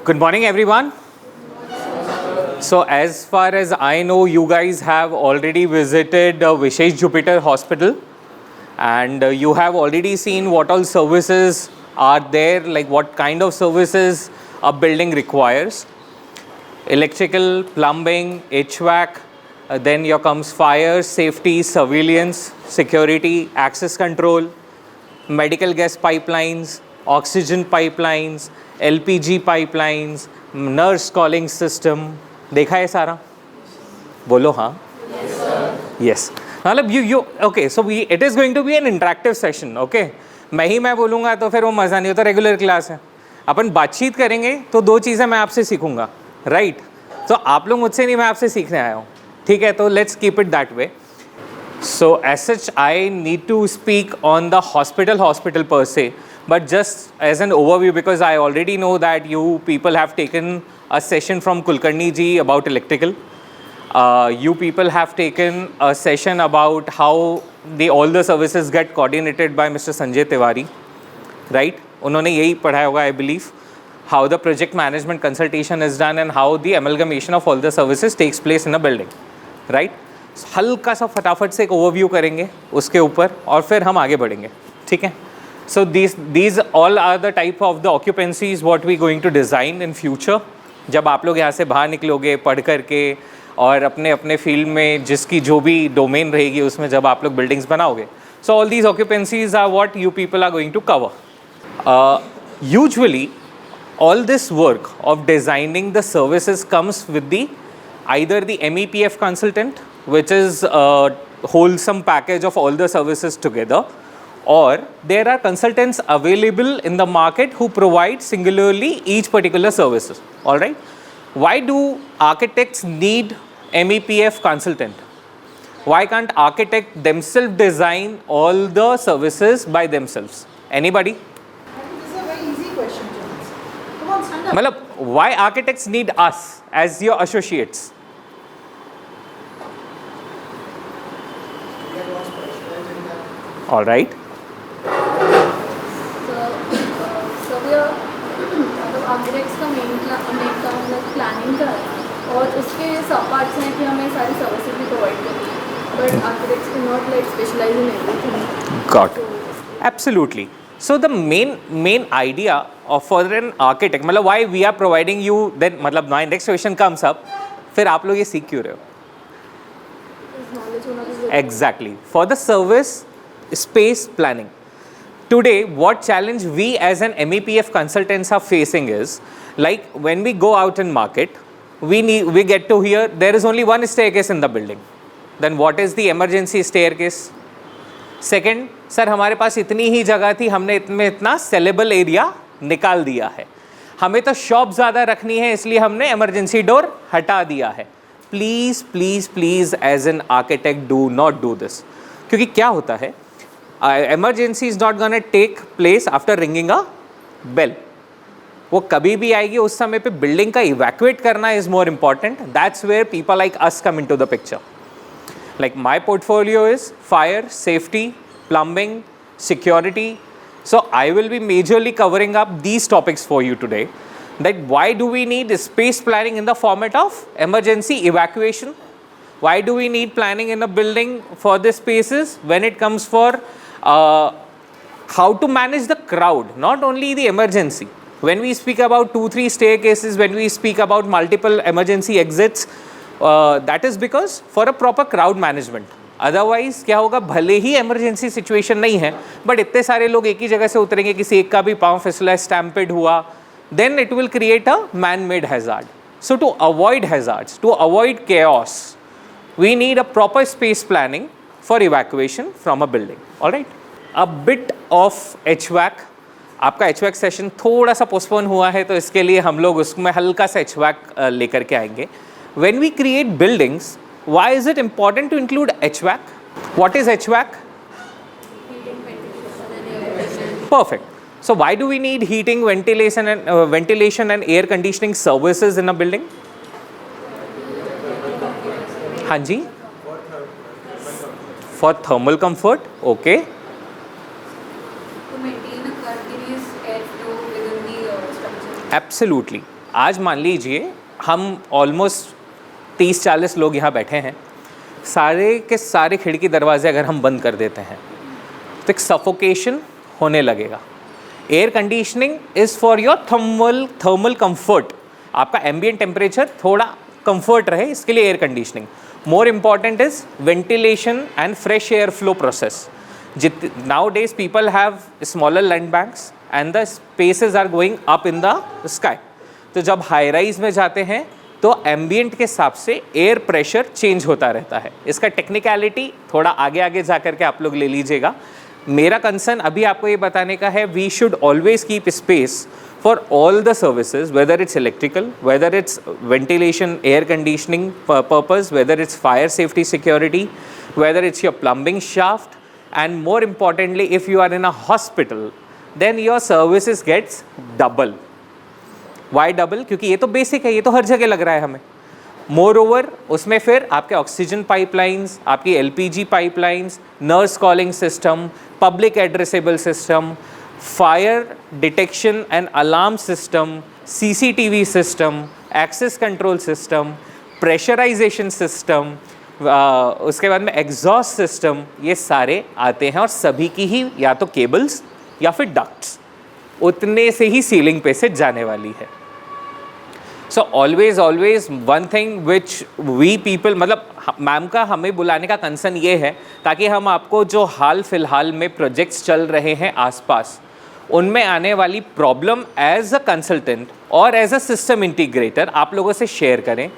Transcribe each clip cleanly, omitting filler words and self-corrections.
Good morning, everyone. So, as far as I know, you guys have already visited Vishesh Jupiter Hospital, and you have already seen what all services are there, like what kind of services a building requires. Electrical, plumbing, HVAC, then here comes fire, safety, surveillance, security, access control, medical gas pipelines, oxygen pipelines, LPG pipelines, nurse calling system. देखा है सारा? बोलो हाँ. Yes. मतलब you okay. So it is going to be an interactive session. Okay. मैं बोलूँगा तो फिर वो मज़ा नहीं होता. रेगुलर क्लास है. अपन बातचीत करेंगे तो दो चीज़ें मैं आपसे सीखूंगा. राइट. तो आप लोग मुझसे नहीं, मैं आपसे सीखने आया हूँ. ठीक है. तो let's keep it that way. So as such, I need to speak on the hospital per se, but just as an overview, because I already know that you people have taken a session from Kulkarni ji about electrical. You people have taken a session about how all the services get coordinated by Mr. Sanjay Tiwari, right? उन्होंने यही पढ़ाया होगा, I believe, how the project management consultation is done and how the amalgamation of all the services takes place in a building, right? हल्का सा फटाफट से एक overview करेंगे उसके ऊपर और फिर हम आगे बढ़ेंगे. ठीक है. सो these all are the type of the occupancies what we going to design in future. जब आप लोग यहाँ से बाहर निकलोगे पढ़ करके और अपने अपने फील्ड में जिसकी जो भी डोमेन रहेगी उसमें जब आप लोग बिल्डिंग्स बनाओगे, so all these occupancies are what you people are going to cover. Usually all this work of designing the services comes with the either the MEPF consultant, which is a wholesome package of all the services together, or there are consultants available in the market who provide singularly each particular services. All right. Why do architects need MEPF consultant? Why can't architects themselves design all the services by themselves? Anybody? This is a very easy question to answer. Come on, stand up. Matlab, why architects need us as your associates? All right. So we are architects का main काम planning का है और उसके सब parts हैं कि हमें सारी सर्विसेज भी प्रोवाइड करनी है, but architects can not like specialize in everything. Got it. Absolutely. So the main idea of for an architect, मतलब why we are providing you, then मतलब my next question comes up, फिर आप लोग ये सीख क्यों रहे हो? नॉलेज होना भी Exactly. For the service space planning. Today, what challenge we as an MEPF consultants are facing is, like when we go out in market, we get to hear there is only one staircase in the building. Then what is the emergency staircase? Second, sir हमारे पास इतनी ही जगह थी, हमने इतना sellable area निकाल दिया है, हमें तो शॉप ज़्यादा रखनी है इसलिए हमने emergency door हटा दिया है. Please please please as an architect do not do this. क्योंकि क्या होता है, emergency is not gonna take place after ringing a bell. वो कभी भी आएगी, उस समय पे बिल्डिंग का इवैक्यूएट करना is more important. That's where people like us come into the picture. Like my portfolio is fire, safety, plumbing, security. So I will be majorly covering up these topics for you today. That why do we need space planning in the format of emergency evacuation? Why do we need planning in a building for the spaces when it comes for how to manage the crowd, not only the emergency. When we speak about 2-3 staircases, when we speak about multiple emergency exits, that is because for a proper crowd management. Otherwise क्या होगा, भले ही emergency situation नहीं है but इतने सारे लोग एक ही जगह से उतरेंगे, किसी एक का भी पाँव फिसला, stampede हुआ, then it will create a man-made hazard. So to avoid hazards, to avoid chaos, we need a proper space planning for evacuation from a building. All right. A bit of HVAC. आपका HVAC session थोड़ा सा postpone हुआ है तो इसके लिए हम लोग उसमें हल्का सा HVAC लेकर के आएंगे. When we create buildings, why is it important to include HVAC? What is HVAC? Perfect. So why do we need heating, ventilation and air conditioning services in a building? हाँ जी. For thermal comfort. Okay. to maintain a continuous airflow within the structure. Absolutely. आज मान लीजिए हम almost 30-40 लोग यहाँ बैठे हैं, सारे के सारे खिड़की दरवाजे अगर हम बंद कर देते हैं तो एक सफोकेशन होने लगेगा। Air conditioning is for your thermal comfort, आपका एम्बिएंट टेम्परेचर थोड़ा कंफर्ट रहे, इसके लिए air conditioning. More important is ventilation and fresh air flow process. Nowadays people have smaller land banks and the spaces are going up in the sky. तो जब high rise में जाते हैं तो एम्बियंट के हिसाब से एयर प्रेशर चेंज होता रहता है। इसका टेक्निकलिटी थोड़ा आगे आगे जा करके आप लोग ले लीजिएगा। मेरा कंसर्न अभी आपको ये बताने का है, we should always keep space for all the services, whether it's electrical, whether it's ventilation, air conditioning purpose, whether it's fire safety security, whether it's your plumbing shaft, and more importantly if you are in a hospital then your services gets double. Why double? क्योंकि ये तो basic है, ये तो हर जगह लग रहा है हमें। मोर ओवर उसमें फिर आपके ऑक्सीजन पाइपलाइंस, आपकी LPG pipelines, nurse calling system, public addressable system, fire detection and alarm system, CCTV system, access control system, pressurization system, उसके बाद में एग्जॉस्ट सिस्टम, ये सारे आते हैं और सभी की ही या तो केबल्स या फिर डक्ट्स उतने से ही सीलिंग पे से जाने वाली है। So always one thing which we people, मतलब मैम का हमें बुलाने का कंसर्न ये है ताकि हम आपको जो हाल फिलहाल में प्रोजेक्ट्स चल रहे हैं आसपास उनमें आने वाली प्रॉब्लम एज अ कंसल्टेंट और एज अ सिस्टम इंटीग्रेटर आप लोगों से शेयर करें,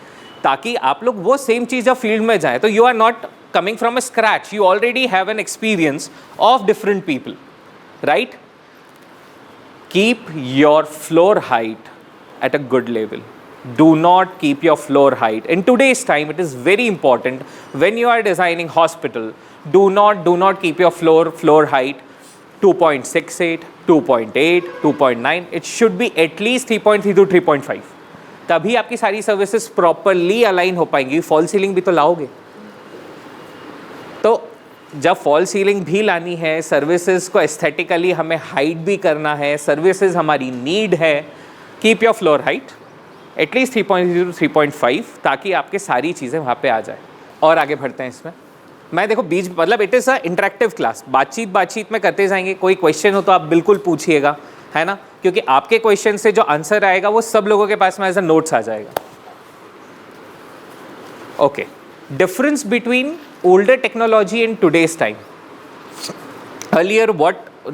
ताकि आप लोग वो सेम चीज़ जब फील्ड में जाएं तो you are not coming from a scratch, you already have an experience of different people, right? Keep your floor height at a good level. Do not keep your floor height. In today's time, it is very important when you are designing hospital, do not keep your floor height 2.68, 2.8, 2.9. It should be at least 3.3 to 3.5. तभी आपकी सारी services properly align हो पाएंगी। Fall ceiling भी तो लाओगे, तो जब फॉल सीलिंग भी लानी है, सर्विसेज को एस्थेटिकली हमें हाइट भी करना है, सर्विसेज हमारी नीड है, keep your floor height at least 3.0 to 3.5 ताकि आपके सारी चीज़ें वहाँ पे आ जाए। और आगे बढ़ते हैं इसमें। मैं देखो बीच मतलब it is a interactive class, बातचीत में करते जाएंगे। कोई क्वेश्चन हो तो आप बिल्कुल पूछिएगा, है ना, क्योंकि आपके क्वेश्चन से जो आंसर आएगा वो सब लोगों के पास में एज अ नोट्स आ जाएगा। Okay, difference between older technology and today's time. Earlier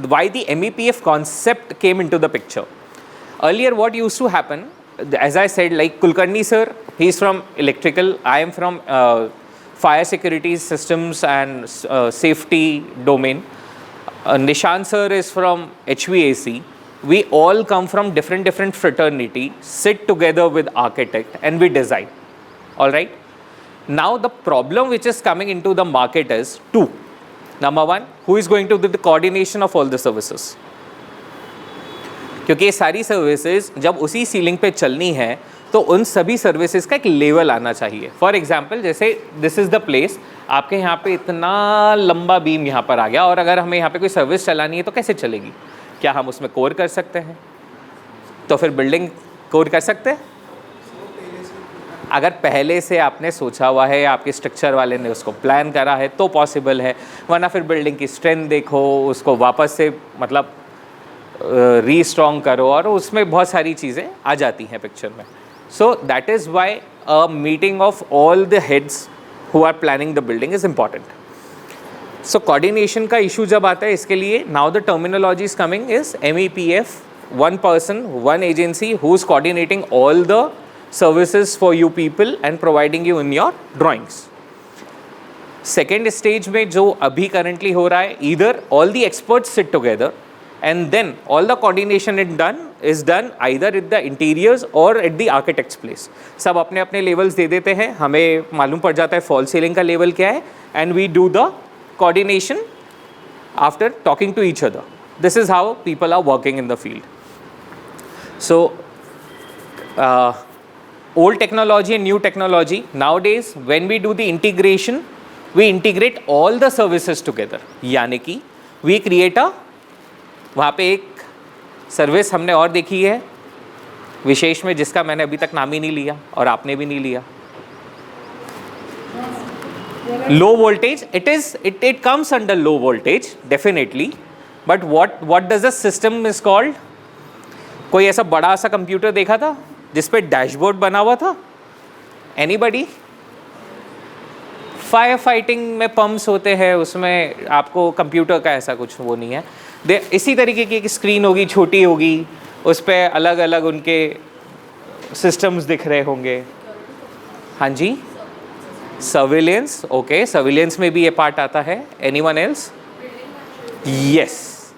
why the MEPF concept came into the picture. Earlier what used to happen, as I said, like Kulkarni sir, he's from electrical, I am from fire security systems and safety domain. Nishan sir is from HVAC. We all come from different fraternity, sit together with architect and we design. All right. Now the problem which is coming into the market is two. Number one, who is going to do the coordination of all the services? क्योंकि ये सारी services जब उसी ceiling पे चलनी है तो उन सभी सर्विसेज का एक लेवल आना चाहिए। फॉर एग्जांपल जैसे दिस इज़ द प्लेस, आपके यहाँ पे इतना लंबा बीम यहाँ पर आ गया और अगर हमें यहाँ पे कोई सर्विस चलानी है तो कैसे चलेगी? क्या हम उसमें कोर कर सकते हैं? तो फिर बिल्डिंग कोर कर सकते हैं? अगर पहले से आपने सोचा हुआ है, आपके स्ट्रक्चर वाले ने उसको प्लान करा है तो पॉसिबल है, वरना फिर बिल्डिंग की स्ट्रेंथ देखो, उसको वापस से मतलब रीस्ट्रॉन्ग करो और उसमें बहुत सारी चीज़ें आ जाती हैं पिक्चर में। So that is why a meeting of all the heads who are planning the building is important. So coordination का इशू जब आता है, इसके लिए now the terminology is coming is MEPF, one person, one agency who is coordinating all the services for you people and providing you in your drawings. Second stage में जो अभी currently हो रहा है, either all the experts sit together and then all the coordination is done either at the interiors or at the architect's place. सब अपने अपने levels दे देते हैं, हमें मालूम पड़ जाता है fall ceiling का level क्या है and we do the coordination after talking to each other. This is how people are working in the field. So old technology and new technology, nowadays when we do the integration, we integrate all the services together. यानी कि we create a, वहाँ पे एक service हमने और देखी है विशेष में जिसका मैंने अभी तक नाम ही नहीं लिया और आपने भी नहीं लिया. Low voltage, it comes under low voltage definitely, but what does the system is called? कोई ऐसा बड़ा सा कंप्यूटर देखा था जिस पे डैशबोर्ड बना हुआ था? Anybody? फायर फाइटिंग में पंप्स होते हैं, उसमें आपको कंप्यूटर का ऐसा कुछ वो नहीं है. इसी तरीके की एक स्क्रीन होगी, छोटी होगी, उस पर अलग अलग उनके सिस्टम्स दिख रहे होंगे. हाँ जी, सर्विलियंस. ओके, सर्विलियंस में भी ये पार्ट आता है. Anyone else? Yes.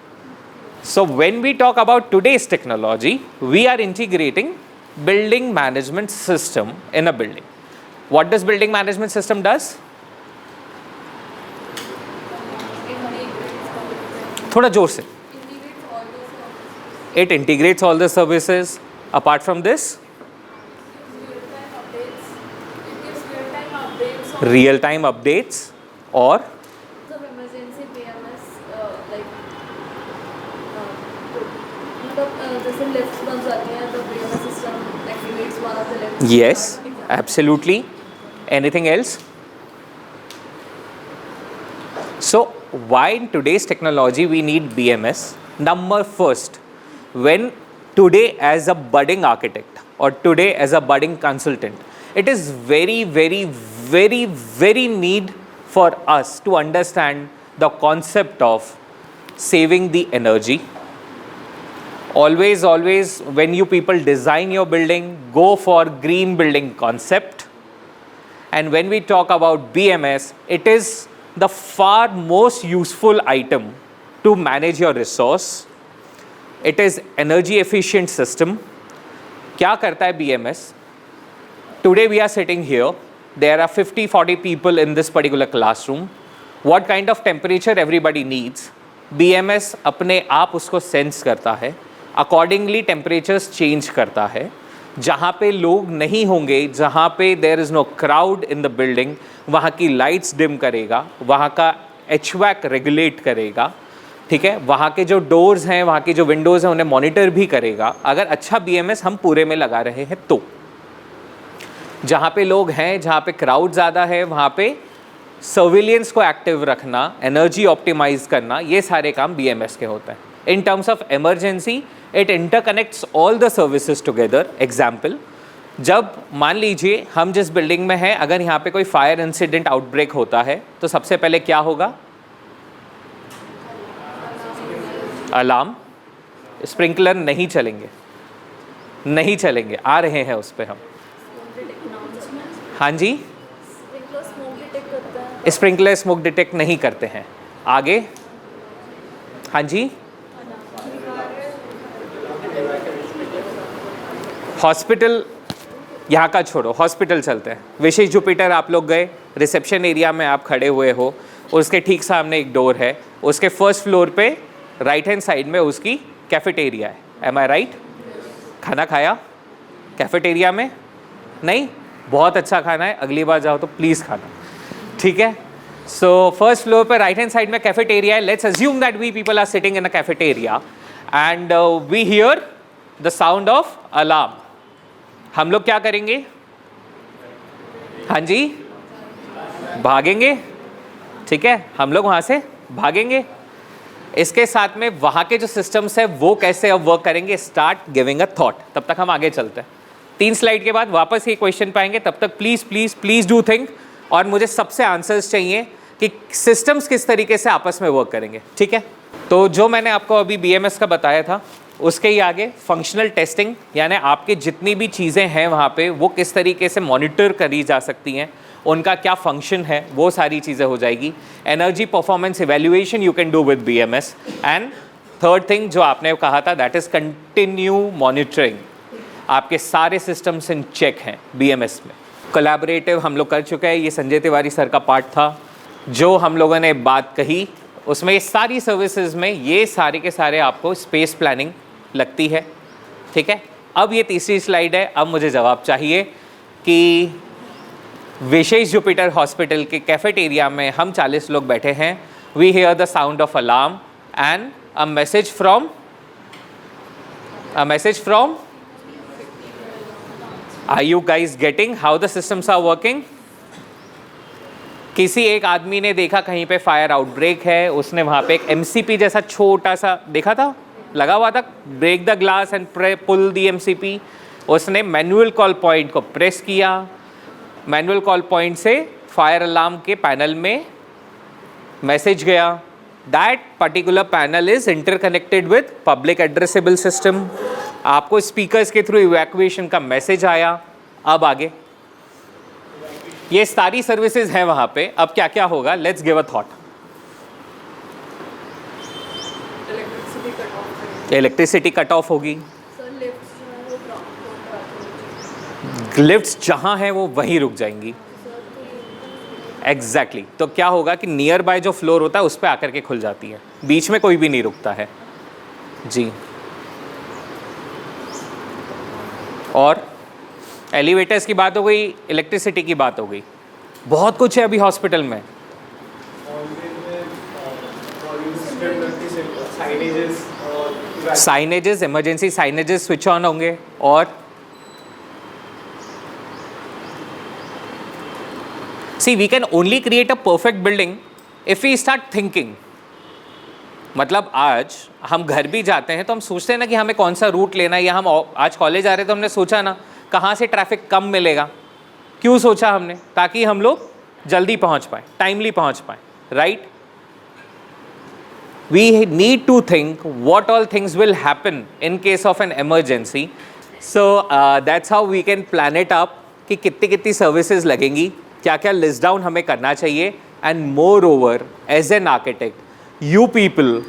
So when we talk about today's technology, we are integrating building management system in a building. What does building management system does? थोड़ा जोर से. It integrates all the services. Apart from this, real time updates or emergency PMS, जैसे lifts बन जाती हैं तो PMS system activates one of the lifts. yes, absolutely. Anything else? So why in today's technology we need BMS? Number first, when today as a budding architect or today as a budding consultant, it is very need for us to understand the concept of saving the energy. Always when you people design your building, go for green building concept. And when we talk about BMS, it is the far most useful item to manage your resource. It is energy efficient system. क्या करता है BMS? Today we are sitting here. There are 50-40 people in this particular classroom. What kind of temperature everybody needs? BMS अपने आप उसको sense करता है. Accordingly temperatures change करता है. जहाँ पे लोग नहीं होंगे, जहाँ पे there is no crowd in the building, वहाँ की लाइट्स डिम करेगा, वहाँ का HVAC रेगुलेट करेगा. ठीक है, वहाँ के जो डोर्स हैं, वहाँ की जो विंडोज़ हैं, उन्हें मॉनिटर भी करेगा. अगर अच्छा BMS हम पूरे में लगा रहे हैं तो जहाँ पे लोग हैं, जहाँ पे क्राउड ज़्यादा है, वहाँ पे सर्विलियंस को एक्टिव रखना, एनर्जी ऑप्टिमाइज करना, ये सारे काम BMS के होते हैं. In terms of emergency, it interconnects all the services together. Example, जब मान लीजिए हम जिस बिल्डिंग में हैं, अगर यहाँ पे कोई फायर इंसिडेंट आउटब्रेक होता है तो सबसे पहले क्या होगा? अलार्म. स्प्रिंकलर नहीं चलेंगे, नहीं चलेंगे, आ रहे हैं उस पर हम. हाँ जी, स्प्रिंकलर स्मोक डिटेक्ट नहीं करते हैं. आगे, हाँ जी, हॉस्पिटल यहाँ का छोड़ो, हॉस्पिटल चलते हैं. विशेष जुपिटर आप लोग गए, रिसेप्शन एरिया में आप खड़े हुए हो, उसके ठीक सामने एक डोर है, उसके फर्स्ट फ्लोर पे राइट हैंड साइड में उसकी कैफेटेरिया है. एम आई राइट? खाना खाया कैफेटेरिया में? नहीं? बहुत अच्छा खाना है, अगली बार जाओ तो प्लीज़ खाना. ठीक है, सो फर्स्ट फ्लोर पे राइट हैंड साइड में कैफेटेरिया है. Let's assume that we people are sitting in a cafeteria and we hear the sound of alarm. हम लोग क्या करेंगे? हाँ जी, भागेंगे. ठीक है, हम लोग वहाँ से भागेंगे. इसके साथ में वहाँ के जो सिस्टम्स है वो कैसे अब वर्क करेंगे, स्टार्ट गिविंग अ थॉट. तब तक हम आगे चलते हैं. 3 स्लाइड के बाद वापस ये क्वेश्चन पाएंगे. तब तक प्लीज़ डू थिंक. और मुझे सबसे आंसर्स चाहिए कि सिस्टम्स किस तरीके से आपस में वर्क करेंगे. ठीक है, तो जो मैंने आपको अभी BMS का बताया था, उसके ही आगे फंक्शनल टेस्टिंग, यानी आपके जितनी भी चीज़ें हैं वहाँ पे वो किस तरीके से मॉनिटर करी जा सकती हैं, उनका क्या फंक्शन है, वो सारी चीज़ें हो जाएगी. Energy performance evaluation you can do with BMS. And third thing जो आपने कहा था, दैट इज़ कंटिन्यू मॉनिटरिंग. आपके सारे सिस्टम्स इन चेक हैं BMS में. कोलैबोरेटिव हम लोग कर चुके हैं, ये संजय तिवारी सर का पार्ट था. जो हम लोगों ने बात कही उसमें ये सारी सर्विसेज में ये सारे के सारे आपको स्पेस प्लानिंग लगती है. ठीक है, अब ये तीसरी स्लाइड है. अब मुझे जवाब चाहिए कि विशेष जुपिटर हॉस्पिटल के कैफेटेरिया में हम 40 लोग बैठे हैं. We hear the sound of alarm and a message from Are you guys getting how the systems are working? किसी एक आदमी ने देखा कहीं पे फायर आउटब्रेक है, उसने वहाँ पे एक MCP जैसा छोटा सा देखा था, लगा हुआ था, break the glass and pull the MCP। उसने मैनुअल कॉल पॉइंट को प्रेस किया, मैनुअल कॉल पॉइंट से फायर अलार्म के पैनल में मैसेज गया। That particular panel is interconnected with public addressable system. आपको स्पीकर्स के थ्रू इवैक्यूएशन का मैसेज आया। अब आगे ये सारी सर्विसेज हैं वहाँ पे। अब क्या क्या होगा, let's give a thought. Electricity cut off होगी, सर लिफ्ट्स जो है वो ड्रॉप लिफ्ट्स जहाँ हैं वो वहीं रुक जाएंगी। एग्जैक्टली तो क्या होगा कि नियर बाय जो फ्लोर होता है उस पर आकर के खुल जाती है, बीच में कोई भी नहीं रुकता है जी। और एलिवेटर्स की बात हो गई, इलेक्ट्रिसिटी की बात हो गई, बहुत कुछ है अभी हॉस्पिटल में। Signages, emergency signages switch on होंगे। और see we can only create a perfect building if we start thinking. मतलब आज हम घर भी जाते हैं तो हम सोचते हैं ना कि हमें कौन सा रूट लेना है, या हम आज कॉलेज आ रहे तो हमने सोचा ना कहाँ से ट्रैफिक कम मिलेगा। क्यों सोचा हमने? ताकि हम लोग जल्दी पहुँच पाए, टाइमली पहुँच पाए, right? We need to think what all things will happen in case of an emergency. So that's how we can plan it up कि कितनी कितनी सर्विसेज लगेंगी, क्या क्या लिस्ट डाउन हमें करना चाहिए। And moreover as an architect you people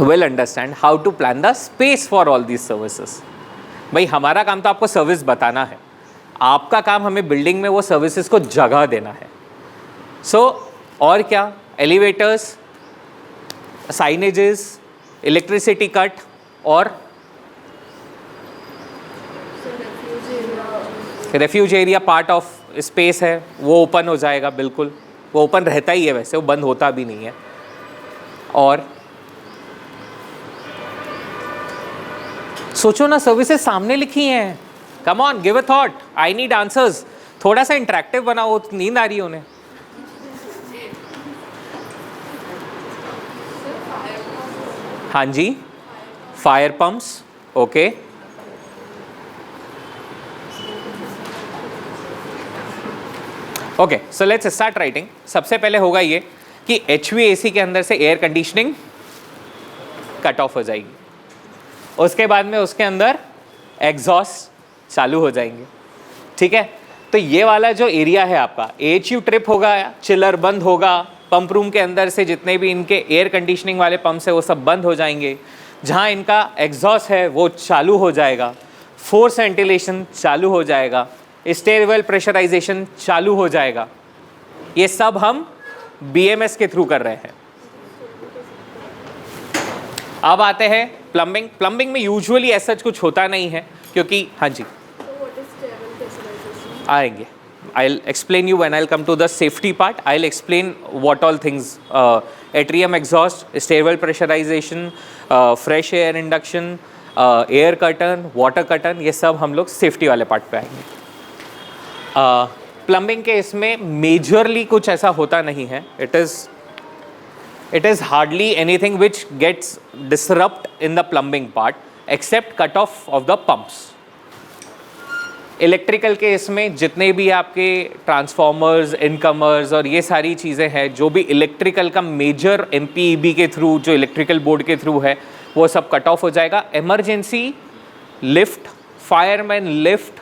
will understand how to plan the space for all these services. भाई हमारा काम तो आपको सर्विस बताना है, आपका काम हमें बिल्डिंग में वो सर्विसेज को जगह देना है। सो और क्या, एलिवेटर्स, साइनेजेस, इलेक्ट्रिसिटी कट और refuge area part of space है, वो ओपन हो जाएगा। बिल्कुल वो ओपन रहता ही है, वैसे वो बंद होता भी नहीं है। और सोचो ना, सर्विसेज सामने लिखी हैं, come on give a thought, I need answers. थोड़ा सा इंटरेक्टिव बनाओ, नींद आ रही है उन्हें। हाँ जी, fire pumps, okay. Okay, so let's start writing. सबसे पहले होगा ये कि HVAC के अंदर से एयर कंडीशनिंग कट ऑफ हो जाएगी, उसके बाद में उसके अंदर एग्जॉस्ट चालू हो जाएंगे, ठीक है। तो ये वाला जो एरिया है आपका, AHU ट्रिप होगा, चिलर बंद होगा, पंप रूम के अंदर से जितने भी इनके एयर कंडीशनिंग वाले पंप्स है वो सब बंद हो जाएंगे। जहाँ इनका एग्जॉस्ट है वो चालू हो जाएगा, फोर्स वेंटिलेशन चालू हो जाएगा, स्टेयरवेल प्रेशराइजेशन चालू हो जाएगा। ये सब हम BMS के थ्रू कर रहे हैं। अब आते हैं प्लम्बिंग। प्लम्बिंग में यूजुअली ऐसा कुछ होता नहीं है, क्योंकि हाँ जी आएंगे। I'll explain you when I'll come to the safety part. I'll explain what all things, atrium exhaust, stairwell pressurization, fresh air induction, air curtain, water curtain, ये सब हम लोग सेफ्टी वाले पार्ट पे आएंगे। प्लम्बिंग के इसमें मेजरली कुछ ऐसा होता नहीं है। It is hardly anything which gets disrupt in the plumbing part except cut off of the pumps. Electrical के इसमें जितने भी आपके ट्रांसफॉर्मर्स, इनकमर्स और ये सारी चीज़ें हैं, जो भी इलेक्ट्रिकल का मेजर MPEB के थ्रू, जो इलेक्ट्रिकल बोर्ड के थ्रू है, वो सब कट ऑफ हो जाएगा। Emergency lift, fireman lift,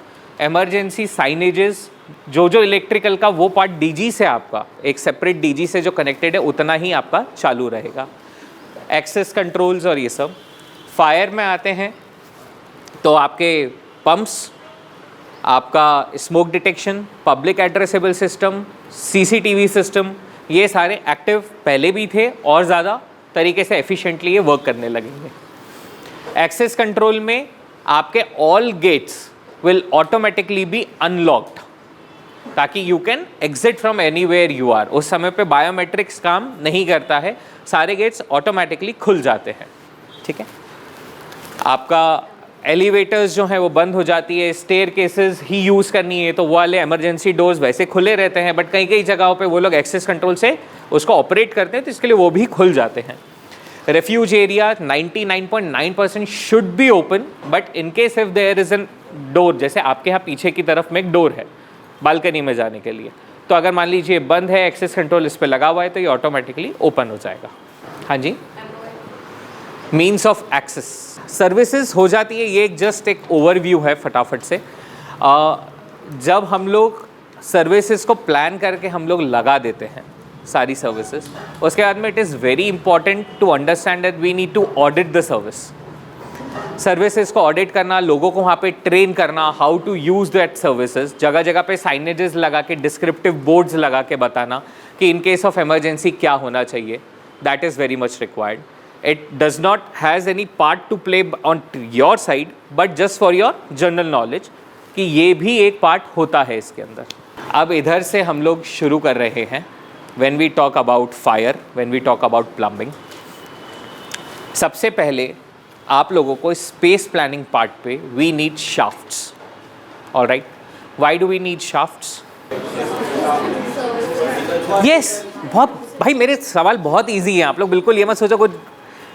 emergency signages, जो इलेक्ट्रिकल का वो पार्ट DG से आपका एक सेपरेट DG से जो कनेक्टेड है उतना ही आपका चालू रहेगा। एक्सेस कंट्रोल्स और ये सब। फायर में आते हैं तो आपके पंप्स, आपका smoke detection, public addressable system, CCTV system, ये सारे एक्टिव पहले भी थे और ज़्यादा तरीके से एफिशिएंटली ये वर्क करने लगेंगे। एक्सेस कंट्रोल में आपके all gates will automatically be unlocked, ताकि you can exit from anywhere you are. उस समय पे बायोमेट्रिक्स काम नहीं करता है, सारे गेट्स ऑटोमेटिकली खुल जाते हैं, ठीक है। आपका एलिवेटर्स जो हैं वो बंद हो जाती है, स्टेयर केसेस ही यूज़ करनी है तो वो वाले इमरजेंसी डोर्स वैसे खुले रहते हैं, बट कई कई जगहों पे वो लोग एक्सेस कंट्रोल से उसको ऑपरेट करते हैं तो इसके लिए वो भी खुल जाते हैं। Refuge area 99.9% should be open, but in case if there is an door, जैसे आपके यहाँ पीछे की तरफ में एक डोर है बालकनी में जाने के लिए, तो अगर मान लीजिए बंद है, एक्सेस कंट्रोल इस पर लगा हुआ है तो ये ऑटोमेटिकली ओपन हो जाएगा। हाँ जी, मीन्स ऑफ एक्सेस सर्विसेज हो जाती है। ये एक जस्ट एक ओवरव्यू है फटाफट से। जब हम लोग सर्विसेज को प्लान करके हम लोग लगा देते हैं सारी सर्विसेज, उसके बाद में it is very important to understand that we need to audit the services को ऑडिट करना, लोगों को वहाँ पे ट्रेन करना how to use that services, जगह जगह पे साइनेजेस लगा के, डिस्क्रिप्टिव बोर्ड्स लगा के बताना कि इन केस ऑफ इमरजेंसी क्या होना चाहिए, that is very much required. It does not has any part to play on your side, but just for your general knowledge कि ये भी एक पार्ट होता है इसके अंदर। अब इधर से हम लोग शुरू कर रहे हैं when we talk about fire, when we talk about plumbing। सबसे पहले आप लोगों को स्पेस प्लानिंग पार्ट पे we need shafts, all right? Why do we need shafts? Yes, बहुत भाई मेरे सवाल बहुत इजी है, आप लोग बिल्कुल ये मत सोचो कुछ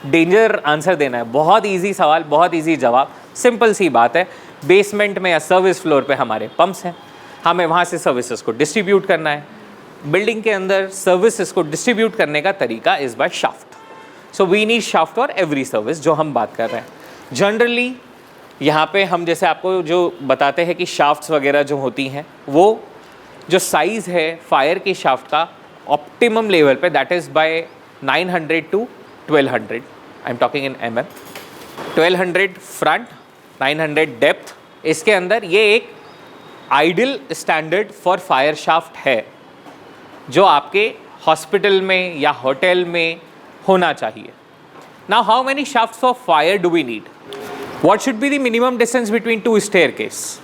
डेंजर आंसर देना है। बहुत इजी सवाल, बहुत इजी जवाब, सिंपल सी बात है। बेसमेंट में या सर्विस फ्लोर पे हमारे पंप्स हैं, हमें वहाँ से सर्विसेज को डिस्ट्रीब्यूट करना है। बिल्डिंग के अंदर सर्विसेज को डिस्ट्रीब्यूट करने का तरीका is by shaft. So we need shaft for every service जो हम बात कर रहे हैं। जनरली यहाँ पे हम जैसे आपको जो बताते हैं कि शाफ्ट्स वगैरह जो होती हैं, वो जो साइज़ है फायर की शाफ्ट का ऑप्टिमम लेवल पे, that is by 900 to 1200, I am talking in mm, 1200 front, 900 depth. इसके अंदर ये एक ideal standard for fire shaft है जो आपके हॉस्पिटल में या होटल में होना चाहिए। Now how many shafts for fire do we need? What should be the minimum distance between two staircase?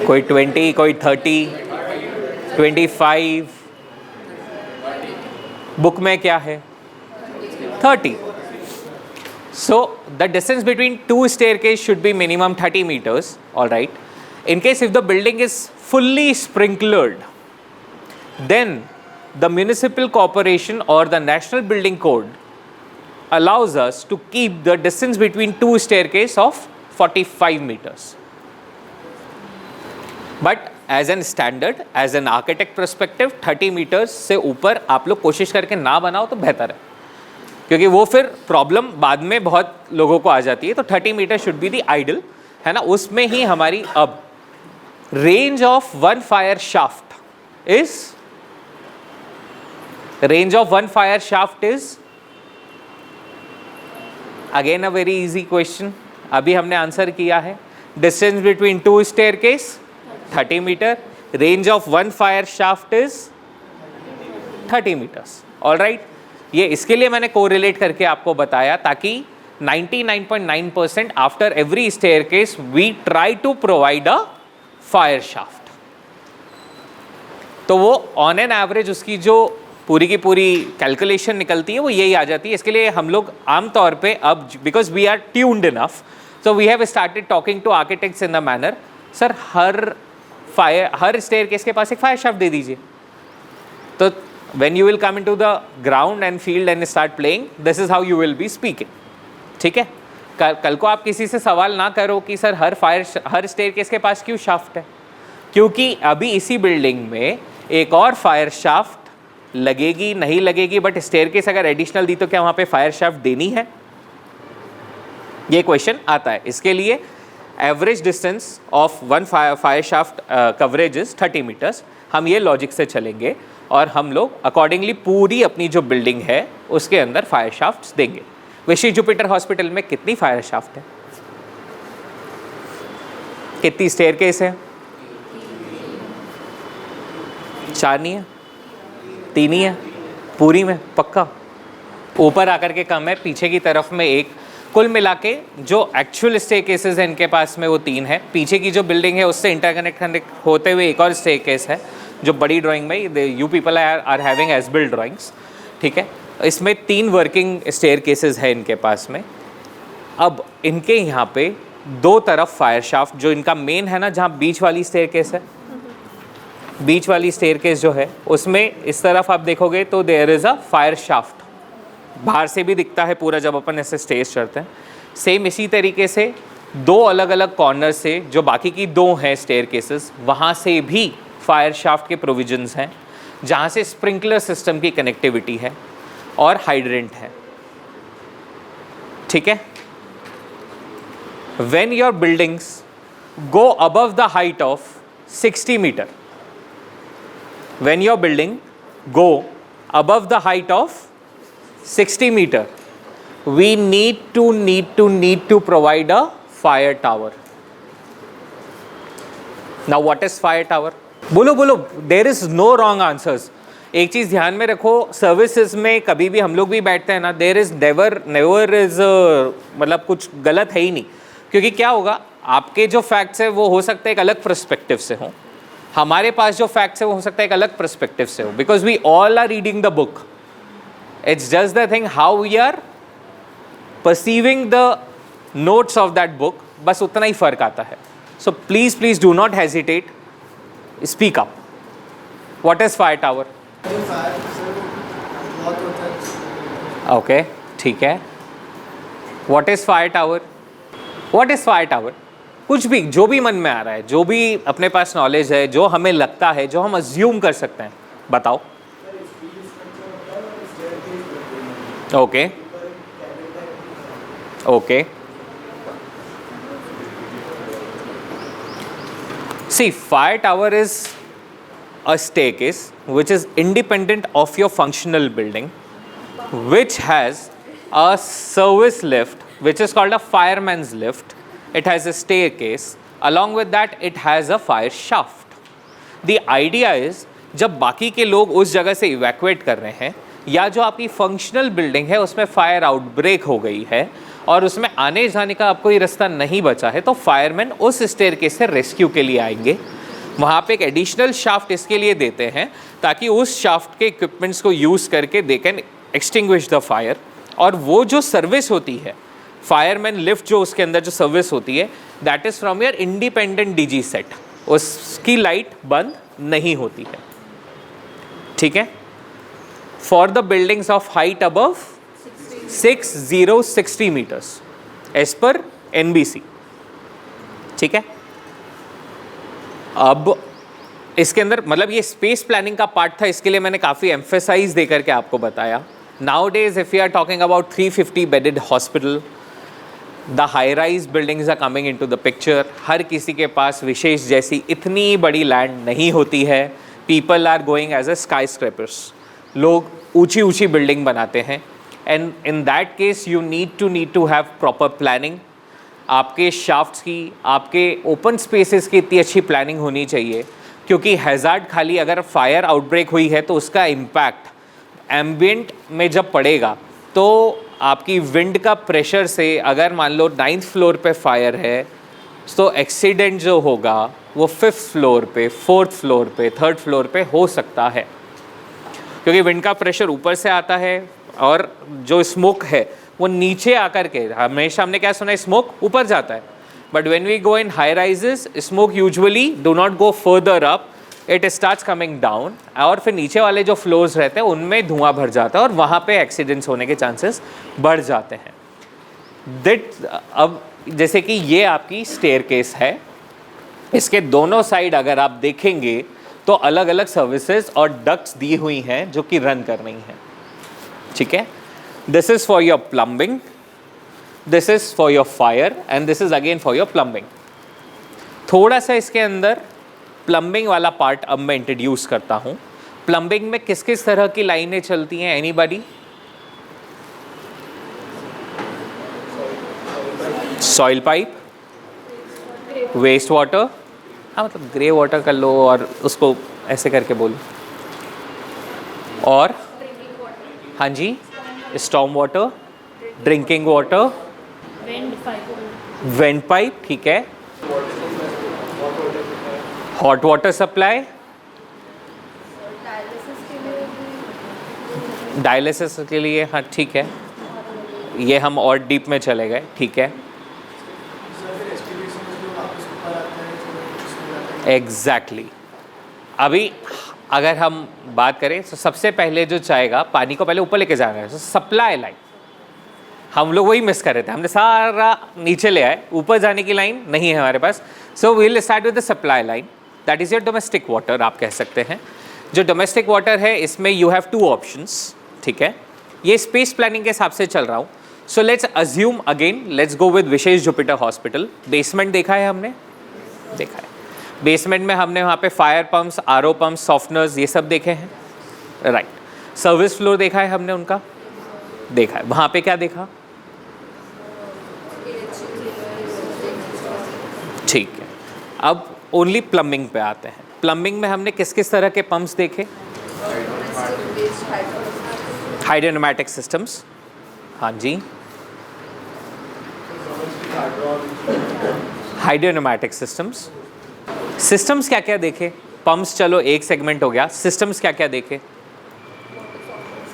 कोई 20, कोई 30, 25, बुक में क्या है 30। So the distance between two staircase should be minimum 30 meters, all right? In case if the building is fully sprinklered, then the municipal corporation or the national building code allows us to keep the distance between two staircase of 45 meters. But as an standard, as an architect perspective, 30 meters से ऊपर आप लोग कोशिश करके ना बनाओ तो बेहतर है, क्योंकि वो फिर प्रॉब्लम बाद में बहुत लोगों को आ जाती है। तो 30 meter should be the ideal, है ना। उसमें ही हमारी अब range of one fire shaft is again a very easy question. अभी हमने आंसर किया है, distance between two staircase 30 meter, range of one fire shaft is 30 meters, all right. ये इसके लिए मैंने कोरिलेट करके आपको बताया ताकि 99.9% after every staircase we try to provide a fire shaft. तो वो ऑन एन एवरेज उसकी जो पूरी की पूरी कैलकुलेशन निकलती है वो यही आ जाती है। इसके लिए हम लोग आमतौर पे अब because we are tuned enough, so we have started talking to architects in the manner, sir हर स्टेयरकेस के पास एक फायर शाफ्ट दे दीजिए। तो when you will come into the ground and field and start playing, this is how you will be speaking, ठीक है। कल को आप किसी से सवाल ना करो कि सर हर स्टेयरकेस के पास क्यों शाफ्ट है, क्योंकि अभी इसी बिल्डिंग में एक और फायर शाफ्ट लगेगी नहीं लगेगी, बट स्टेयरकेस अगर एडिशनल दी तो क्या वहाँ पे फायर शाफ्ट देनी है, ये क्वेश्चन आता है। इसके लिए average distance of one fire shaft coverage is 30 meters. हम ये लॉजिक से चलेंगे और हम लोग अकॉर्डिंगली पूरी अपनी जो बिल्डिंग है उसके अंदर फायर शाफ्ट्स देंगे। विशी जुपिटर हॉस्पिटल में कितनी फायर शाफ्ट है, कितनी स्टेयरकेस है? 4 नहीं है, 3 ही है पूरी में, पक्का। ऊपर आकर के कम है, पीछे की तरफ में एक, कुल मिला के जो एक्चुअल स्टेयरकेसेस है इनके पास में वो 3 है। पीछे की जो बिल्डिंग है उससे इंटरकनेक्ट होते हुए एक और स्टेयरकेस है जो बड़ी ड्राइंग में you people are having as build drawings, ठीक है। इसमें 3 वर्किंग स्टेयरकेसेस है इनके पास में। अब इनके यहाँ पे दो तरफ फायर शाफ्ट, जो इनका मेन है ना, जहाँ बीच वाली स्टेयरकेस है, बीच वाली स्टेयरकेस जो है उसमें इस तरफ आप देखोगे तो there is a fire shaft, बाहर से भी दिखता है पूरा जब अपन ऐसे स्टेज चढ़ते हैं। सेम इसी तरीके से दो अलग अलग कॉर्नर से जो बाकी की दो हैं स्टेयरकेसेस, वहाँ से भी फायर शाफ्ट के प्रोविजंस हैं, जहाँ से स्प्रिंकलर सिस्टम की कनेक्टिविटी है और हाइड्रेंट है। ठीक है। When your buildings go above the height of 60 meter, when your building go above the height of 60 meter, we need to provide a fire tower. Now what is fire tower? बोलो, there is no wrong answers. एक चीज़ ध्यान में रखो, services में कभी भी हम लोग भी बैठते हैं ना, देर इज़ नेवर इज़ मतलब कुछ गलत है ही नहीं, क्योंकि क्या होगा, आपके जो फैक्ट्स है वो हो सकता है एक अलग पर्सपेक्टिव से हो, हमारे पास जो फैक्ट्स है वो हो सकता है एक अलग पर्सपेक्टिव से हो, because we all are reading the book, it's just the thing how we are perceiving the notes of that book, बस उतना ही फ़र्क आता है। So please do not hesitate, speak up. What is fire tower? Okay, ठीक है। What is fire tower? What is fire tower? कुछ भी, जो भी मन में आ रहा है, जो भी अपने पास नॉलेज है, जो हमें लगता है, जो हम अज्यूम कर सकते हैं, बताओ। Okay okay, see fire tower is a staircase which is independent of your functional building, which has a service lift which is called a fireman's lift. It has a staircase, along with that it has a fire shaft. The idea is जब बाकी के लोग उस जगह से evacuate कर रहे हैं, या जो आपकी functional building है उसमें fire outbreak हो गई है और उसमें आने जाने का आपको ये रास्ता नहीं बचा है, तो फायरमैन उस staircase से रेस्क्यू के लिए आएंगे। वहाँ पे एक एडिशनल शाफ्ट इसके लिए देते हैं ताकि उस शाफ्ट के इक्विपमेंट्स को यूज़ करके they can extinguish the fire. और वो जो सर्विस होती है, फायरमैन लिफ्ट जो उसके अंदर जो सर्विस होती है, that is from your independent DG set, उसकी लाइट बंद नहीं होती है। ठीक है। For the buildings of height above 60 meters as per NBC। ठीक है। अब इसके अंदर मतलब ये स्पेस प्लानिंग का पार्ट था, इसके लिए मैंने काफ़ी एम्फेसाइज दे करके आपको बताया। Nowadays if you are talking about 350 bedded hospital, the high rise buildings are coming into the picture. हर किसी के पास विशेष जैसी इतनी बड़ी लैंड नहीं होती है। People are going as a skyscrapers, लोग ऊंची ऊंची बिल्डिंग बनाते हैं, and in that case you need to have proper planning. आपके शाफ्ट्स की, आपके ओपन स्पेसेस की इतनी अच्छी प्लानिंग होनी चाहिए, क्योंकि हैज़ार्ड खाली अगर फायर आउटब्रेक हुई है तो उसका इम्पैक्ट एम्बियंट में जब पड़ेगा तो आपकी विंड का प्रेशर से, अगर मान लो 9th फ्लोर पे फायर है तो एक्सीडेंट जो होगा वो 5th फ्लोर पे, 4th फ्लोर पे, 3rd फ्लोर पे हो सकता है, क्योंकि विंड का प्रेशर ऊपर से आता है और जो स्मोक है वो नीचे आकर के, हमेशा हमने क्या सुना है, स्मोक ऊपर जाता है, but when we go in high rises smoke usually do not go further up, it starts coming down, और फिर नीचे वाले जो फ्लोर्स रहते हैं उनमें धुआं भर जाता है और वहाँ पे एक्सीडेंट्स होने के चांसेस बढ़ जाते हैं। अब जैसे कि ये आपकी स्टेयरकेस है, इसके दोनों साइड अगर आप देखेंगे तो अलग अलग सर्विसेज और डक्ट्स दी हुई हैं जो कि रन कर रही हैं। ठीक है। This is for your plumbing, this is for your fire, and this is again for your plumbing. थोड़ा सा इसके अंदर प्लम्बिंग वाला पार्ट अब मैं इंट्रोड्यूस करता हूँ। प्लम्बिंग में किस किस तरह की लाइनें चलती हैं, anybody? Soil pipe, waste water, हाँ मतलब ग्रे वाटर कर लो और उसको ऐसे करके बोलो, और हाँ जी, storm water, drinking water, vent pipe, ठीक है, हॉट वाटर सप्लाई, डायलिसिस के लिए, हाँ ठीक है, ये हम और डीप में चले गए, ठीक है। एग्जैक्टली अभी अगर हम बात करें तो सबसे पहले जो चाहेगा पानी को पहले ऊपर लेके जाना है, तो सप्लाई लाइन हम लोग वही मिस कर रहे थे, हमने सारा नीचे ले आए, ऊपर जाने की लाइन नहीं है हमारे पास। So we will start with the supply line, that is your domestic water आप कह सकते हैं। जो डोमेस्टिक वाटर है इसमें यू हैव 2 ऑप्शंस, ठीक है। ये स्पेस प्लानिंग के हिसाब से चल रहा हूँ। So let's assume again, let's go with Vishesh Jupiter hospital. Basement देखा है हमने, देखा है। बेसमेंट में हमने वहाँ पे fire pumps, RO pumps, softeners ये सब देखे हैं, राइट। सर्विस फ्लोर देखा है हमने उनका, देखा है। वहाँ पे क्या देखा, ठीक है। अब ओनली प्लम्बिंग पे आते हैं। प्लम्बिंग में हमने किस किस तरह के पंप्स देखे, हाइड्रोनोमैटिक सिस्टम्स, हाँ जी, हाइड्रोनोमैटिक सिस्टम्स। सिस्टम्स क्या क्या देखे, पंप्स चलो एक सेगमेंट हो गया, सिस्टम्स क्या क्या देखे,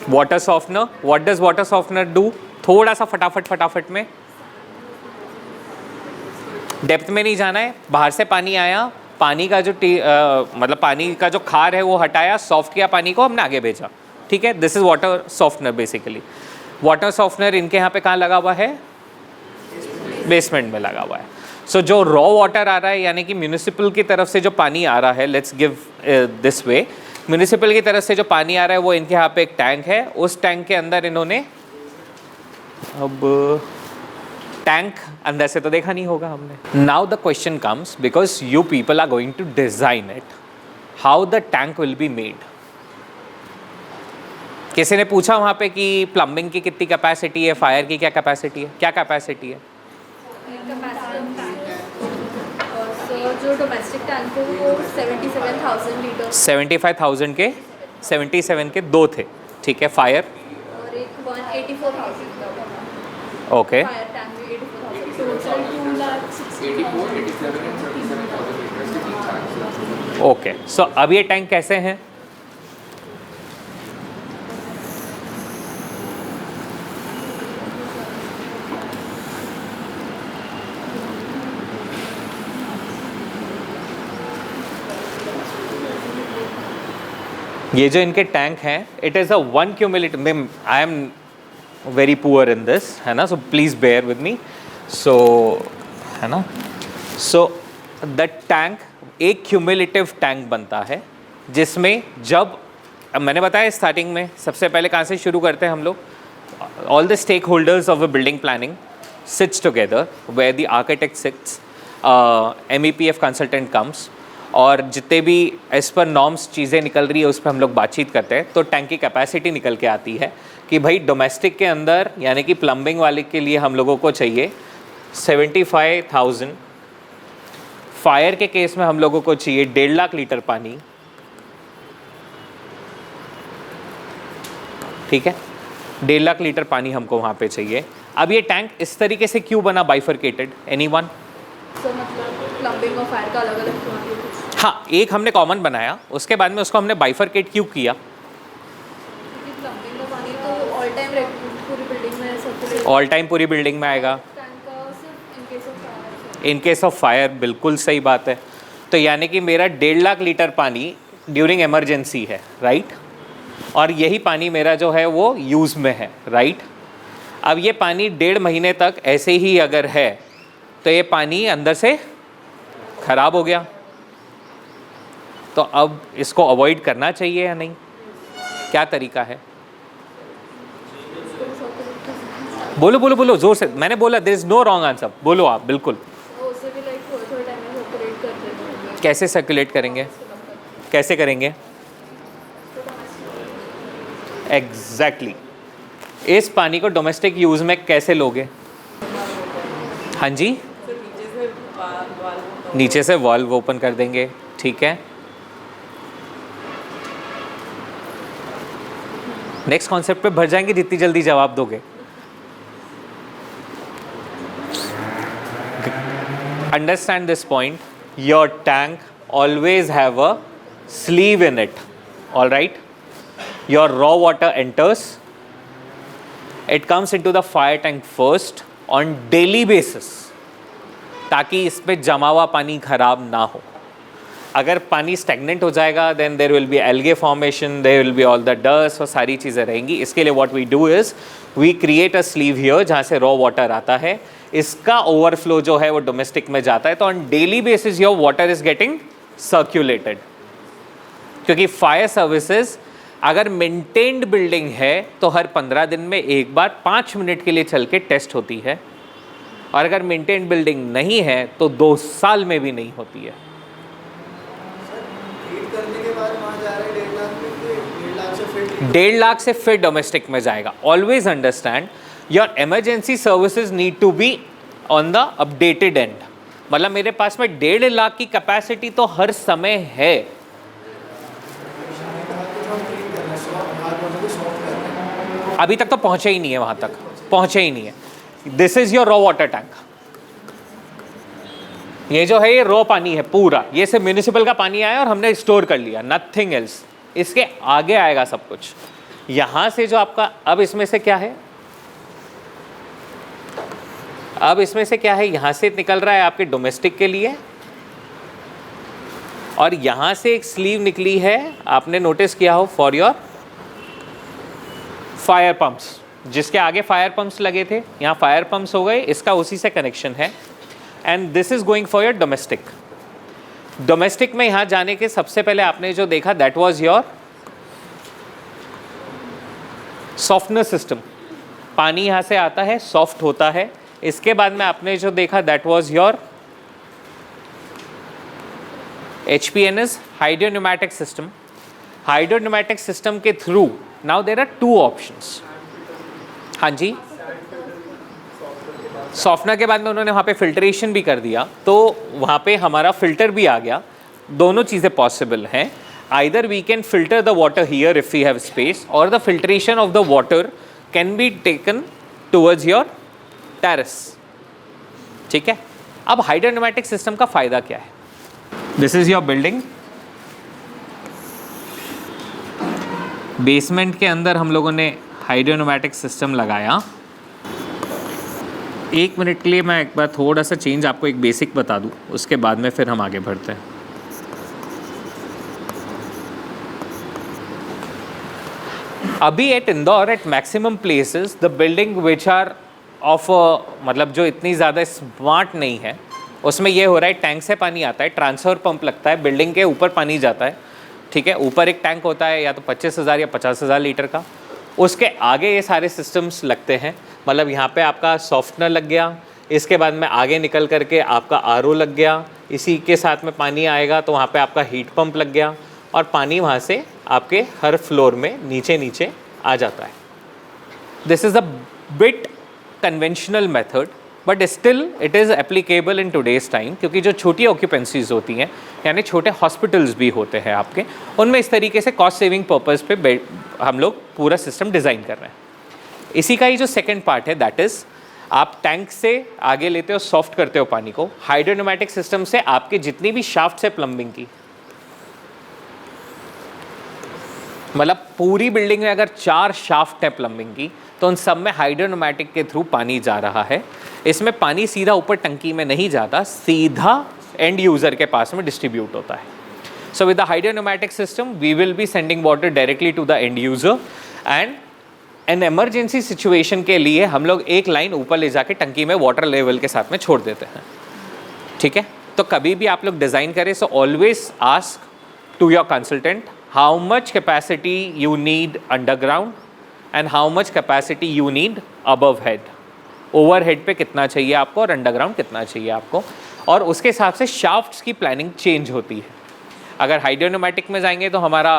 water softener. What does water softener do, थोड़ा सा फटाफट में, डेप्थ में नहीं जाना है। बाहर से पानी आया, पानी का जो मतलब पानी का जो खार है वो हटाया, सॉफ्ट किया पानी को, हमने आगे भेजा, ठीक है। This is water softener basically. Water softener इनके यहाँ पे कहाँ लगा हुआ है, बेसमेंट में लगा हुआ है। सो जो रॉ वाटर आ रहा है, यानी कि म्यूनिसिपल की तरफ से जो पानी आ रहा है, let's give this way, municipal की तरफ से जो पानी आ रहा है वो इनके यहाँ पे एक टैंक है, उस टैंक के अंदर इन्होंने, अब टैंक अंदर से तो देखा नहीं होगा हमने। Now the question comes, because you people are going to design it, how the tank will be made. किसी ने पूछा वहाँ पे कि प्लम्बिंग की कितनी कैपेसिटी है, फायर की क्या कैपेसिटी है, क्या कैपेसिटी है? जो डोमेस्टिक टैंक है वो 77,000 लीटर, 75,000 के 77 के 2 थे, ठीक है। फायर और एक 184,000 का ओके, फायर टैंक भी 84,000, टोटल 2,60,000। ओके। सो अब ये टैंक कैसे हैं? ये जो इनके टैंक हैं, it is a 1 cumulative, I am very poor in this, है ना, so please bear with me. So है ना, सो द टैंक एक क्यूमुलेटिव टैंक बनता है, जिसमें जब मैंने बताया स्टार्टिंग में, सबसे पहले कहाँ से शुरू करते हैं हम लोग, all the stakeholders of a building planning sits together, where the architect sits, MEPF consultant comes, और जितने भी एज पर नॉर्म्स चीज़ें निकल रही है उस पर हम लोग बातचीत करते हैं। तो टैंक की कैपेसिटी निकल के आती है कि भाई डोमेस्टिक के अंदर, यानी कि प्लम्बिंग वाले के लिए हम लोगों को चाहिए 75,000, फायर के केस में हम लोगों को चाहिए 1.5 लाख लीटर पानी, ठीक है। 1.5 लाख लीटर पानी हमको वहाँ पे चाहिए। अब ये टैंक इस तरीके से क्यों बना बाइफरकेटेड, एनीवन? सो मतलब प्लम्बिंग और फायर का अलग अलग क्यों है? हाँ, एक हमने कॉमन बनाया, उसके बाद में उसको हमने बाइफरकेट क्यों किया? क्योंकि प्लम्बिंग का पानी तो ऑल टाइम पूरी बिल्डिंग में सर्कुलेट, ऑल टाइम पूरी बिल्डिंग में आएगा, टैंक का सिर्फ in case of fire. In case of fire, बिल्कुल सही बात है। तो यानी कि मेरा 1.5 लाख लीटर पानी ड्यूरिंग इमरजेंसी है, राइट, और यही पानी मेरा जो है वो यूज़ में है, राइट। अब ये पानी 1.5 महीने तक ऐसे ही अगर है तो ये पानी अंदर से ख़राब हो गया, तो अब इसको अवॉइड करना चाहिए या नहीं, क्या तरीका है? बोलो बोलो बोलो ज़ोर से, मैंने बोला there is no wrong answer, बोलो आप, बिल्कुल। उससे भी लाइक थोड़े थोड़े टाइम में सर्कुलेट कर देते हैं। कैसे सर्कुलेट करेंगे, कैसे करेंगे? एग्जैक्टली इस पानी को डोमेस्टिक यूज़ में कैसे लोगे? हाँ जी, नीचे से वाल्व ओपन कर देंगे, ठीक है। नेक्स्ट कॉन्सेप्ट पे भर जाएंगे जितनी जल्दी जवाब दोगे। Understand this point, your tank always have a sleeve in it, all right. Your raw water enters, it comes into the fire tank first on daily basis, ताकि इस पे जमा हुआ पानी खराब ना हो। अगर पानी स्टेगनेंट हो जाएगा then there will be algae formation, there will be all the dust और सारी चीज़ें रहेंगी। इसके लिए what we do is we create a sleeve here जहाँ से रॉ वाटर आता है, इसका ओवरफ्लो जो है वो डोमेस्टिक में जाता है। तो on daily basis your water is getting circulated, क्योंकि फायर सर्विसेज अगर मेंटेन्ड बिल्डिंग है तो हर 15 दिन में एक बार 5 मिनट के लिए चल के टेस्ट होती है, और अगर मेंटेन्ड बिल्डिंग नहीं है तो 2 साल में भी नहीं होती है। करने के बाद वहाँ जा रहे 1.5 लाख में, 1.5 लाख से फिर 1.5 लाख से फिर डोमेस्टिक में जाएगा। Always understand your emergency services need to be on the updated end. मतलब मेरे पास में 1.5 लाख की कैपेसिटी तो हर समय है। अभी तक तो पहुंचे ही नहीं है, वहां तक पहुंचे ही नहीं है। This is your raw water tank. ये जो है ये रॉ पानी है पूरा, ये सिर्फ म्यूनिसिपल का पानी आया और हमने स्टोर कर लिया, नथिंग एल्स। इसके आगे आएगा सब कुछ। यहां से जो आपका अब इसमें से क्या है, अब इसमें से क्या है, यहां से निकल रहा है आपके डोमेस्टिक के लिए, और यहां से एक स्लीव निकली है, आपने नोटिस किया हो, फॉर योर फायर पंप्स। जिसके आगे फायर पंप्स लगे थे, यहाँ फायर पंप्स हो गए, इसका उसी से कनेक्शन है। And this is going for your domestic. Domestic में यहाँ जाने के सबसे पहले आपने जो देखा that was your softener system. पानी यहाँ से आता है, सॉफ्ट होता है। इसके बाद में आपने जो देखा that was your HPNS, hydropneumatic system. Hydropneumatic system के through now there are 2 options. हाँ जी, सॉफ्टनर के बाद में उन्होंने वहाँ पे फिल्ट्रेशन भी कर दिया, तो वहाँ पे हमारा फिल्टर भी आ गया। दोनों चीज़ें पॉसिबल हैं। Either we can filter the water here if we have space, और the filtration of the water can be taken towards your terrace. ठीक है, अब हाइड्रोन्यूमैटिक सिस्टम का फ़ायदा क्या है? This is your building. Basement के अंदर हम लोगों ने हाइड्रोन्यूमैटिक सिस्टम लगाया। 1 मिनट के लिए मैं एक बार थोड़ा सा चेंज आपको एक बेसिक बता दूं, उसके बाद में फिर हम आगे बढ़ते हैं। अभी at Indore at maximum places the building which are of मतलब जो इतनी ज़्यादा स्मार्ट नहीं है, उसमें ये हो रहा है टैंक से पानी आता है, ट्रांसफ़र पंप लगता है, बिल्डिंग के ऊपर पानी जाता है। ठीक है, ऊपर एक टैंक होता है या तो 25,000 या 50,000 लीटर का, उसके आगे ये सारे सिस्टम्स लगते हैं। मतलब यहाँ पे आपका सॉफ्टनर लग गया, इसके बाद में आगे निकल करके आपका RO लग गया, इसी के साथ में पानी आएगा तो वहाँ पे आपका हीट पंप लग गया, और पानी वहाँ से आपके हर फ्लोर में नीचे नीचे आ जाता है। This is a bit conventional method, but still it is applicable in today's time, क्योंकि जो छोटी ऑक्यूपेंसीज होती हैं, यानी छोटे हॉस्पिटल्स भी होते हैं आपके, उनमें इस तरीके से कॉस्ट सेविंग पर्पज़ पे हम लोग पूरा सिस्टम डिज़ाइन कर रहे हैं। इसी का ही जो सेकंड पार्ट है दैट इज़ आप टैंक से आगे लेते हो, सॉफ्ट करते हो पानी को। हाइड्रोन्यूमैटिक सिस्टम से आपके जितनी भी शाफ्ट है प्लम्बिंग की, मतलब पूरी बिल्डिंग में अगर 4 शाफ्ट है प्लम्बिंग की, तो उन सब में हाइड्रोन्यूमैटिक के थ्रू पानी जा रहा है। इसमें पानी सीधा ऊपर टंकी में नहीं जाता, सीधा एंड यूज़र के पास में डिस्ट्रीब्यूट होता है। So with the hydropneumatic system we will be sending water directly to the end user, and an emergency situation के लिए हम लोग एक लाइन ऊपर ले जाके टंकी में वाटर लेवल के साथ में छोड़ देते हैं। ठीक है, तो कभी भी आप लोग डिज़ाइन करें, so always ask to your consultant how much capacity you need underground and how much capacity you need above head. Overhead पे कितना चाहिए आपको और underground कितना चाहिए आपको, और उसके हिसाब से शाफ्ट्स की प्लानिंग चेंज होती है। अगर हाइड्रोन्यूमैटिक में जाएंगे तो हमारा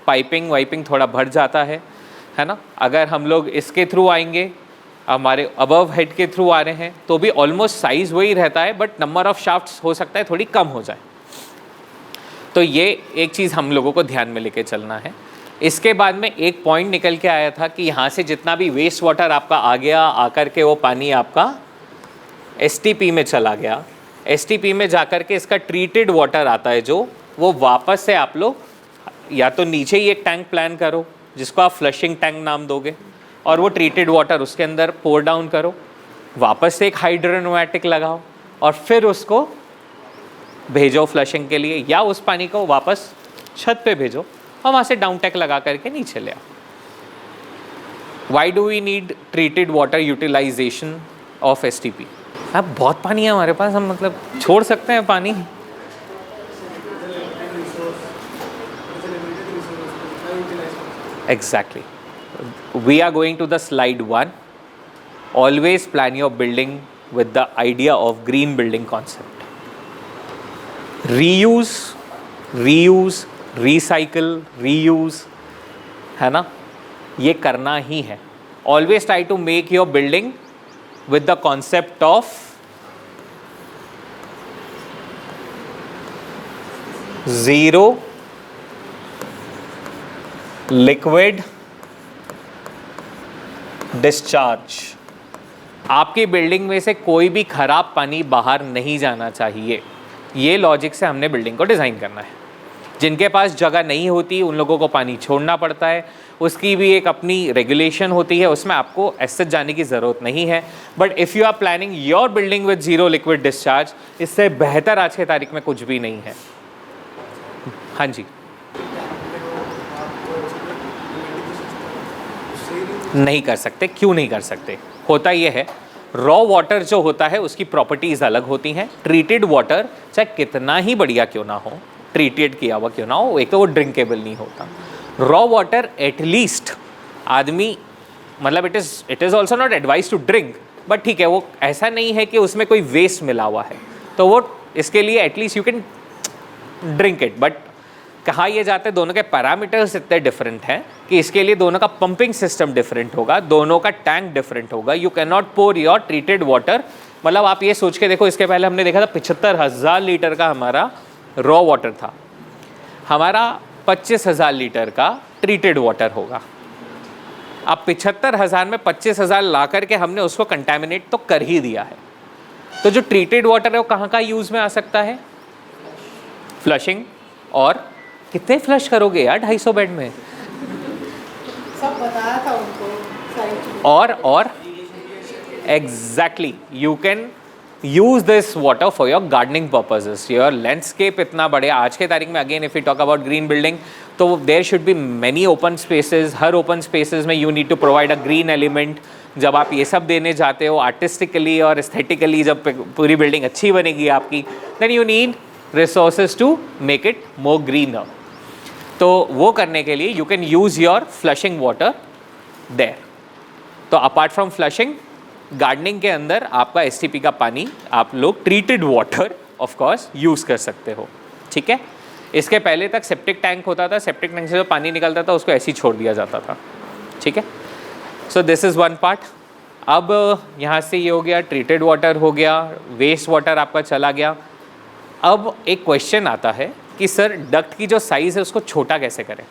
पाइपिंग वाइपिंग थोड़ा बढ़ जाता है ना। अगर हम लोग इसके थ्रू आएंगे, हमारे अबव हेड के थ्रू आ रहे हैं, तो भी ऑलमोस्ट साइज़ वही रहता है, बट नंबर ऑफ़ शाफ्ट्स हो सकता है थोड़ी कम हो जाए। तो ये एक चीज़ हम लोगों को ध्यान में लेके चलना है। इसके बाद में एक पॉइंट निकल के आया था कि यहाँ से जितना भी वेस्ट वाटर आपका आ गया, आकर के वो पानी आपका STP में चला गया। STP में जाकर के इसका ट्रीटेड वाटर आता है, जो वो वापस से आप लोग या तो नीचे ही एक टैंक प्लान करो जिसको आप फ्लशिंग टैंक नाम दोगे, और वो ट्रीटेड वाटर उसके अंदर पोर डाउन करो, वापस से एक हाइड्रोनोमैटिक लगाओ और फिर उसको भेजो फ्लशिंग के लिए, या उस पानी को वापस छत पे भेजो और वहाँ से डाउन टैक लगा करके नीचे ले आओ। Why do we need treated water utilization of STP? अब बहुत पानी है हमारे पास, हम मतलब छोड़ सकते हैं पानी। Exactly. We are going to the slide 1. Always plan your building with the idea of green building concept. Reuse, reuse, recycle, reuse, है ना, ये करना ही है। Always try to make your building with the concept of zero liquid discharge. आपकी building में से कोई भी खराब पानी बाहर नहीं जाना चाहिए। ये लॉजिक से हमने बिल्डिंग को डिज़ाइन करना है। जिनके पास जगह नहीं होती उन लोगों को पानी छोड़ना पड़ता है, उसकी भी एक अपनी रेगुलेशन होती है, उसमें आपको ऐसे जाने की ज़रूरत नहीं है। But if you are planning your building with zero liquid discharge, इससे बेहतर आज की तारीख में कुछ भी नहीं है। हाँ जी, नहीं कर सकते। क्यों नहीं कर सकते? होता ये है, रॉ वाटर जो होता है उसकी प्रॉपर्टीज़ अलग होती हैं। ट्रीटेड वाटर चाहे कितना ही बढ़िया क्यों ना हो, ट्रीटेड किया हुआ क्यों ना हो, एक तो वो ड्रिंकेबल नहीं होता। रॉ वाटर एटलीस्ट आदमी, मतलब it is also not advise to drink, but ठीक है, वो ऐसा नहीं है कि उसमें कोई वेस्ट मिला हुआ है, तो वो इसके लिए at least you can drink it. But कहा ये जाते हैं दोनों के पैरामीटर्स इतने डिफरेंट हैं कि इसके लिए दोनों का पंपिंग सिस्टम डिफरेंट होगा, दोनों का टैंक डिफरेंट होगा। You can not pour your treated water, मतलब आप ये सोच के देखो, इसके पहले हमने देखा था 75,000 लीटर का हमारा रॉ वाटर था, हमारा 25,000 लीटर का ट्रीटेड वाटर होगा। अब 75,000 में 25,000 ला करके हमने उसको कंटेमिनेट तो कर ही दिया है। तो जो ट्रीटेड वाटर है वो कहाँ का यूज़ में आ सकता है? फ्लशिंग। और कितने फ्लश करोगे यार 250 बेड में? सब बताया था उनको सारी चीज़ें। और exactly you can use this water for your gardening purposes. Your landscape इतना बड़े आज के तारीख में, again if you talk about green building, तो there should be many open spaces. हर ओपन स्पेसेस में you need to provide a green element. जब आप ये सब देने जाते हो आर्टिस्टिकली और एस्थेटिकली, जब पूरी बिल्डिंग अच्छी बनेगी आपकी, then you need resources to make it more greener. तो वो करने के लिए you can use your flushing water there. तो अपार्ट फ्रॉम फ्लशिंग, गार्डनिंग के अंदर आपका STP का पानी आप लोग treated water of course use कर सकते हो, ठीक है। इसके पहले तक सेप्टिक टैंक होता था, सेप्टिक टैंक से जो पानी निकलता था उसको ऐसे ही छोड़ दिया जाता था, ठीक है। So this is one part. अब यहाँ से ये हो गया, ट्रीटेड वाटर हो गया, वेस्ट वाटर आपका चला गया। अब एक क्वेश्चन आता है कि सर डक्ट की जो साइज़ है उसको छोटा कैसे करें?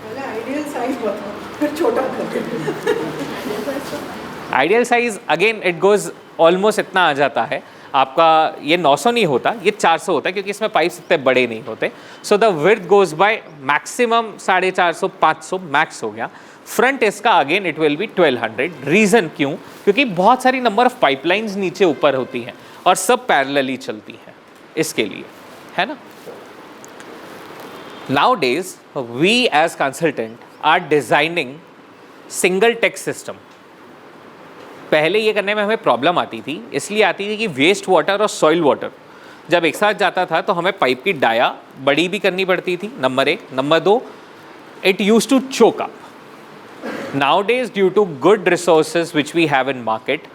पहले आइडियल साइज बताओ, फिर छोटा कर। Ideal size again it goes almost इतना आ जाता है आपका। ये 900 नहीं होता, ये 400 होता है, क्योंकि इसमें पाइप्स इतने बड़े नहीं होते। So the width goes by maximum 450 500 max हो गया। फ्रंट इसका again it will be 1200। Reason क्यों? क्योंकि बहुत सारी नंबर ऑफ पाइपलाइंस नीचे ऊपर होती हैं और सब पैरेलली चलती हैं, इसके लिए, है ना। Nowadays we as consultant are designing single tech system। पहले ये करने में हमें प्रॉब्लम आती थी, इसलिए आती थी कि वेस्ट वाटर और सॉइल वाटर जब एक साथ जाता था तो हमें पाइप की डाया बड़ी भी करनी पड़ती थी, number 1। Number 2, it used to choke up। Nowadays due to good resources which we have in market,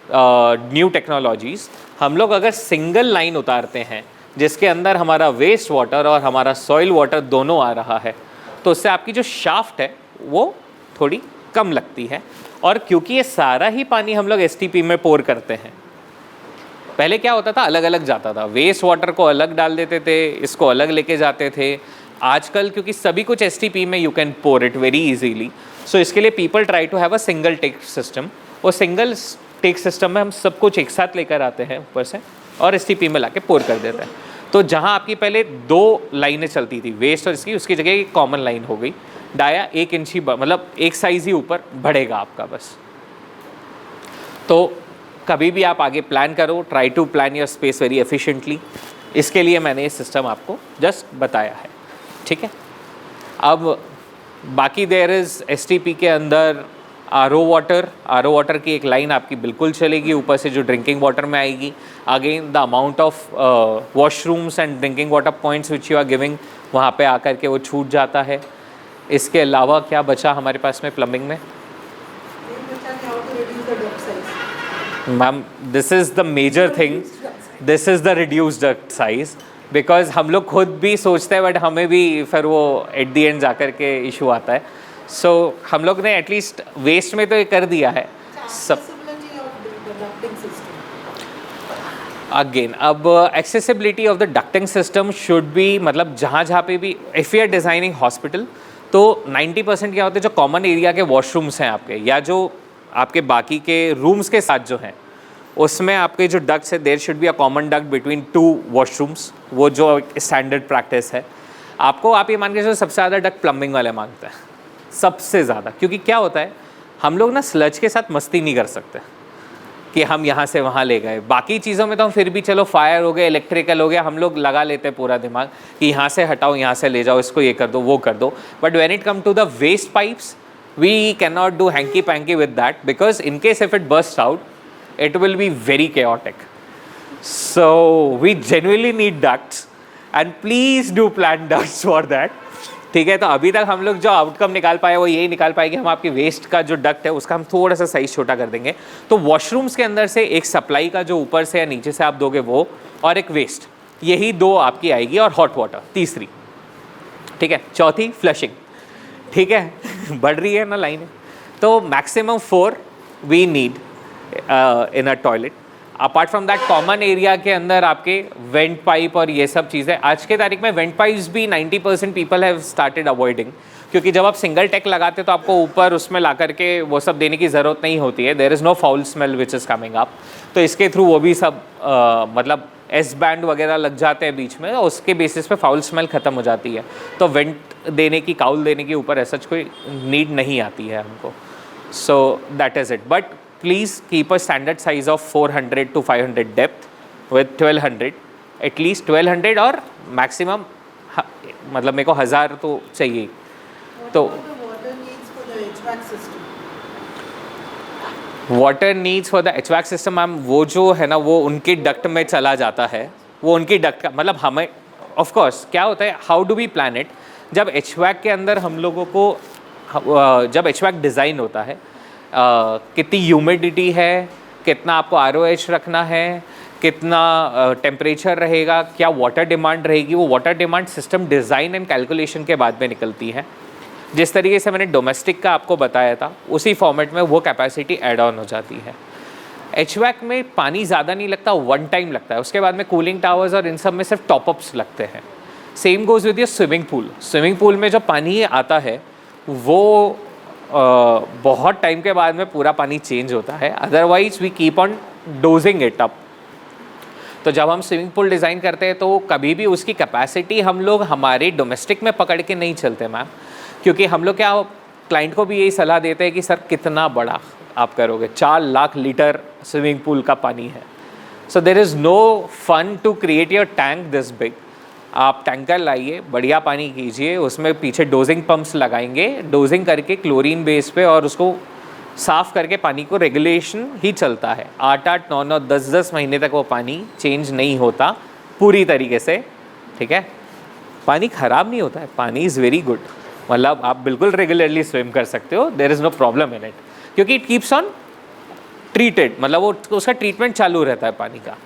new technologies, हम लोग अगर सिंगल लाइन उतारते हैं जिसके अंदर हमारा वेस्ट वाटर और हमारा सॉइल वाटर दोनों आ रहा है, तो उससे आपकी जो शाफ्ट है वो थोड़ी कम लगती है। और क्योंकि ये सारा ही पानी हम लोग STP में पोर करते हैं, पहले क्या होता था, अलग अलग जाता था, वेस्ट वाटर को अलग डाल देते थे, इसको अलग लेके जाते थे। आजकल क्योंकि सभी कुछ STP में you can pour it very easily, so इसके लिए people try to have a single tech system. और सिंगल टेक सिस्टम में हम सब कुछ एक साथ लेकर आते हैं ऊपर से और STP में लाके पोर कर देते हैं। तो जहाँ आपकी पहले 2 लाइनें चलती थी वेस्ट और इसकी, उसकी जगह एक कॉमन लाइन हो गई। डाया 1 इंच ही मतलब 1 साइज़ ही ऊपर बढ़ेगा आपका बस। तो कभी भी आप आगे प्लान करो, try to plan your space very efficiently. इसके लिए मैंने ये सिस्टम आपको जस्ट बताया है, ठीक है। अब बाकी देयर इज़ एसटीपी के अंदर आरओ वाटर की एक लाइन आपकी बिल्कुल चलेगी, ऊपर से जो ड्रिंकिंग वाटर में आएगी। Again the amount of washrooms and drinking water points which you are giving, वहाँ पे आकर के वो छूट जाता है। इसके अलावा क्या बचा हमारे पास में प्लम्बिंग में? How to reduce the duct size? Ma'am this is the major thing, this is the reduce duct size, because हम लोग खुद भी सोचते हैं बट हमें भी फिर वो एट दी एंड जाकर के इशू आता है। सो हम लोग ने एटलीस्ट वेस्ट में तो ये कर दिया है सब। Accessibility of the ducting system. Again अब accessibility of the ducting system should be, मतलब जहाँ पे भी if you are designing hospital तो 90% क्या होते हैं, जो कॉमन एरिया के वॉशरूम्स हैं आपके, या जो आपके बाकी के रूम्स के साथ जो हैं, उसमें आपके जो डक्ट्स है there should be a common duct between 2 washrooms. वो जो स्टैंडर्ड प्रैक्टिस है आपको, आप ये मान के चलो सबसे ज़्यादा डक्ट प्लम्बिंग वाले मांगते हैं, सबसे ज़्यादा। क्योंकि क्या होता है, हम लोग ना स्लज के साथ मस्ती नहीं कर सकते कि हम यहाँ से वहाँ ले गए। बाकी चीज़ों में तो हम फिर भी चलो, फायर हो गए, इलेक्ट्रिकल हो गया, हम लोग लगा लेते हैं पूरा दिमाग कि यहाँ से हटाओ, यहाँ से ले जाओ, इसको ये कर दो, वो कर दो। But when it come to the waste pipes we can not do hanky panky with that, because in case if it burst out it will be very chaotic. So we genuinely need ducts and please do plan ducts for that. ठीक है, तो अभी तक हम लोग जो outcome निकाल पाए वो यही निकाल पाए कि हम आपकी वेस्ट का जो डक्ट है उसका हम थोड़ा सा साइज छोटा कर देंगे। तो वॉशरूम्स के अंदर से एक सप्लाई का जो ऊपर से या नीचे से आप दोगे वो, और एक वेस्ट, यही 2 आपकी आएगी, और हॉट वाटर तीसरी, ठीक है। चौथी फ्लशिंग, ठीक है बढ़ रही है ना लाइन। तो maximum 4 we need in a toilet. Apart from that common area के अंदर आपके वेंट पाइप और ये सब चीज़ें, आज के तारीख में वेंट पाइप्स भी 90% पीपल हैव स्टार्टेड अवॉइडिंग, क्योंकि जब आप सिंगल टेक लगाते तो आपको ऊपर उसमें ला करके वो सब देने की ज़रूरत नहीं होती है। There is no foul smell which is coming up. तो इसके थ्रू वो भी सब मतलब एस बैंड वगैरह लग जाते हैं बीच में, उसके बेसिस पे फाउल स्मेल ख़त्म हो जाती है। तो वेंट देने की, काउल देने के ऊपर ऐसा कोई नीड नहीं आती है हमको। सो that is it. But please keep a standard size of 400 to 500 depth with 1200, at least 1200 और maximum मतलब मेरे को 1000 तो चाहिए। तो What about the water needs for the HVAC system? Water needs for the HVAC system ma'am, वो जो है ना वो उनकी डक्ट में चला जाता है, वो उनकी डक्ट का मतलब हमें ऑफ कोर्स क्या होता है, how do we plan it. जब HVAC के अंदर हम लोगों को जब HVAC डिज़ाइन होता है, कितनी ह्यूमिडिटी है, कितना आपको ROH रखना है, कितना टेम्परेचर रहेगा, क्या वाटर डिमांड रहेगी, वो water demand system design and calculation के बाद में निकलती है। जिस तरीके से मैंने डोमेस्टिक का आपको बताया था उसी फॉर्मेट में वो कैपेसिटी ऐड ऑन हो जाती है। HVAC में पानी ज़्यादा नहीं लगता, 1 टाइम लगता है, उसके बाद में कूलिंग टावर्स और इन सब में सिर्फ टॉपअप्स लगते हैं। Same goes with your swimming pool. Swimming pool में जो पानी आता है वो बहुत टाइम के बाद में पूरा पानी चेंज होता है, otherwise we keep on dosing it up. तो जब हम स्विमिंग पूल डिज़ाइन करते हैं तो कभी भी उसकी कैपेसिटी हम लोग हमारे डोमेस्टिक में पकड़ के नहीं चलते मैम, क्योंकि हम लोग क्या क्लाइंट को भी यही सलाह देते हैं कि सर कितना बड़ा आप करोगे, 4 लाख लीटर स्विमिंग पूल का पानी है। So there is no fun to create your tank this big. आप टैंकर लाइए, बढ़िया पानी कीजिए, उसमें पीछे डोजिंग पंप्स लगाएंगे, डोजिंग करके क्लोरीन बेस पे, और उसको साफ़ करके पानी को रेगुलेशन ही चलता है। 8-8, 9-9, 10-10 महीने तक वो पानी चेंज नहीं होता पूरी तरीके से, ठीक है। पानी ख़राब नहीं होता है, पानी इज़ वेरी गुड, मतलब आप बिल्कुल रेगुलरली स्विम कर सकते हो, there is no problem in it, क्योंकि इट कीप्स ऑन ट्रीटेड, मतलब वो उसका ट्रीटमेंट चालू रहता है पानी का।